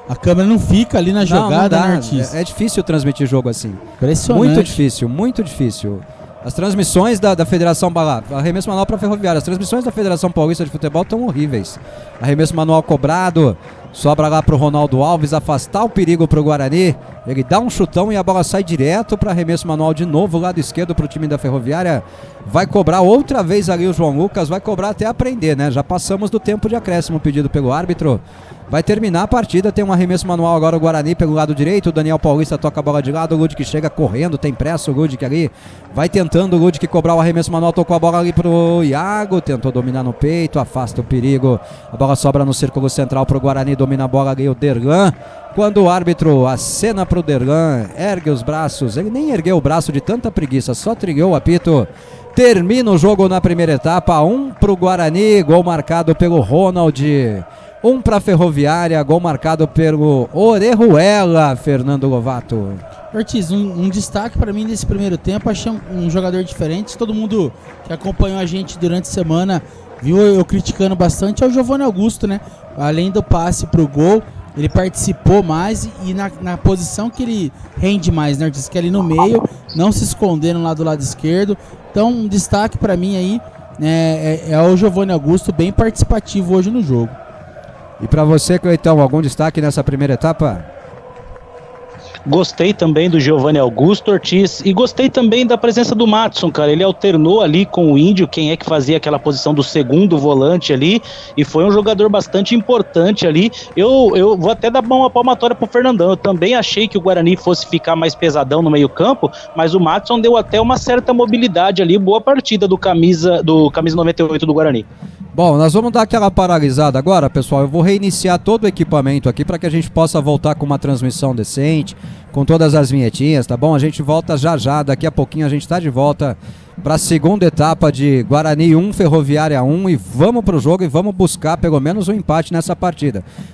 A câmera não fica ali na jogada, não dá, né, Ortiz? É difícil transmitir jogo assim. Impressionante. Muito difícil, muito difícil. As transmissões da Federação arremesso manual para Ferroviária, as transmissões da Federação Paulista de Futebol estão horríveis. Arremesso manual cobrado, sobra lá pro Ronaldo Alves afastar o perigo pro Guarani. Ele dá um chutão e a bola sai direto para arremesso manual de novo, lado esquerdo pro time da Ferroviária. Vai cobrar outra vez ali o João Lucas, vai cobrar até aprender, né? Já passamos do tempo de acréscimo pedido pelo árbitro. Vai terminar a partida, tem um arremesso manual agora o Guarani pelo lado direito, o Daniel Paulista toca a bola de lado, o Ludic chega correndo, tem pressa o Ludic ali, vai tentando o Ludic cobrar o arremesso manual, tocou a bola ali pro Iago, tentou dominar no peito, afasta o perigo, a bola sobra no círculo central pro Guarani, domina a bola ali o Derlan, quando o árbitro acena pro Derlan, ergue os braços, ele nem ergueu o braço de tanta preguiça, só trigou o apito. Termina o jogo na primeira etapa, 1 pro Guarani, gol marcado pelo Ronald. 1 para Ferroviária, gol marcado pelo Orejuela, Fernando Lovato. Ortiz, um destaque para mim desse primeiro tempo, achei um jogador diferente. Todo mundo que acompanhou a gente durante a semana viu eu criticando bastante, é o Giovani Augusto, né? Além do passe pro gol, ele participou mais e na posição que ele rende mais, né, Ortiz? Que é ali no meio, não se escondendo lá do lado esquerdo. Então, um destaque para mim aí é o Giovani Augusto, bem participativo hoje no jogo. E para você, Cleitão, algum destaque nessa primeira etapa? Gostei também do Giovani Augusto, Ortiz, e gostei também da presença do Matson, cara. Ele alternou ali com o Índio, quem é que fazia aquela posição do segundo volante ali, e foi um jogador bastante importante ali. Eu vou até dar uma palmatória pro Fernandão. Eu também achei que o Guarani fosse ficar mais pesadão no meio campo, mas o Matson deu até uma certa mobilidade ali. Boa partida do camisa 98 do Guarani. Bom, nós vamos dar aquela paralisada agora, pessoal. Eu vou reiniciar todo o equipamento aqui para que a gente possa voltar com uma transmissão decente, com todas as vinhetinhas, tá bom? A gente volta já, daqui a pouquinho a gente está de volta para a segunda etapa de Guarani 1, Ferroviária 1, e vamos pro jogo e vamos buscar pelo menos um empate nessa partida.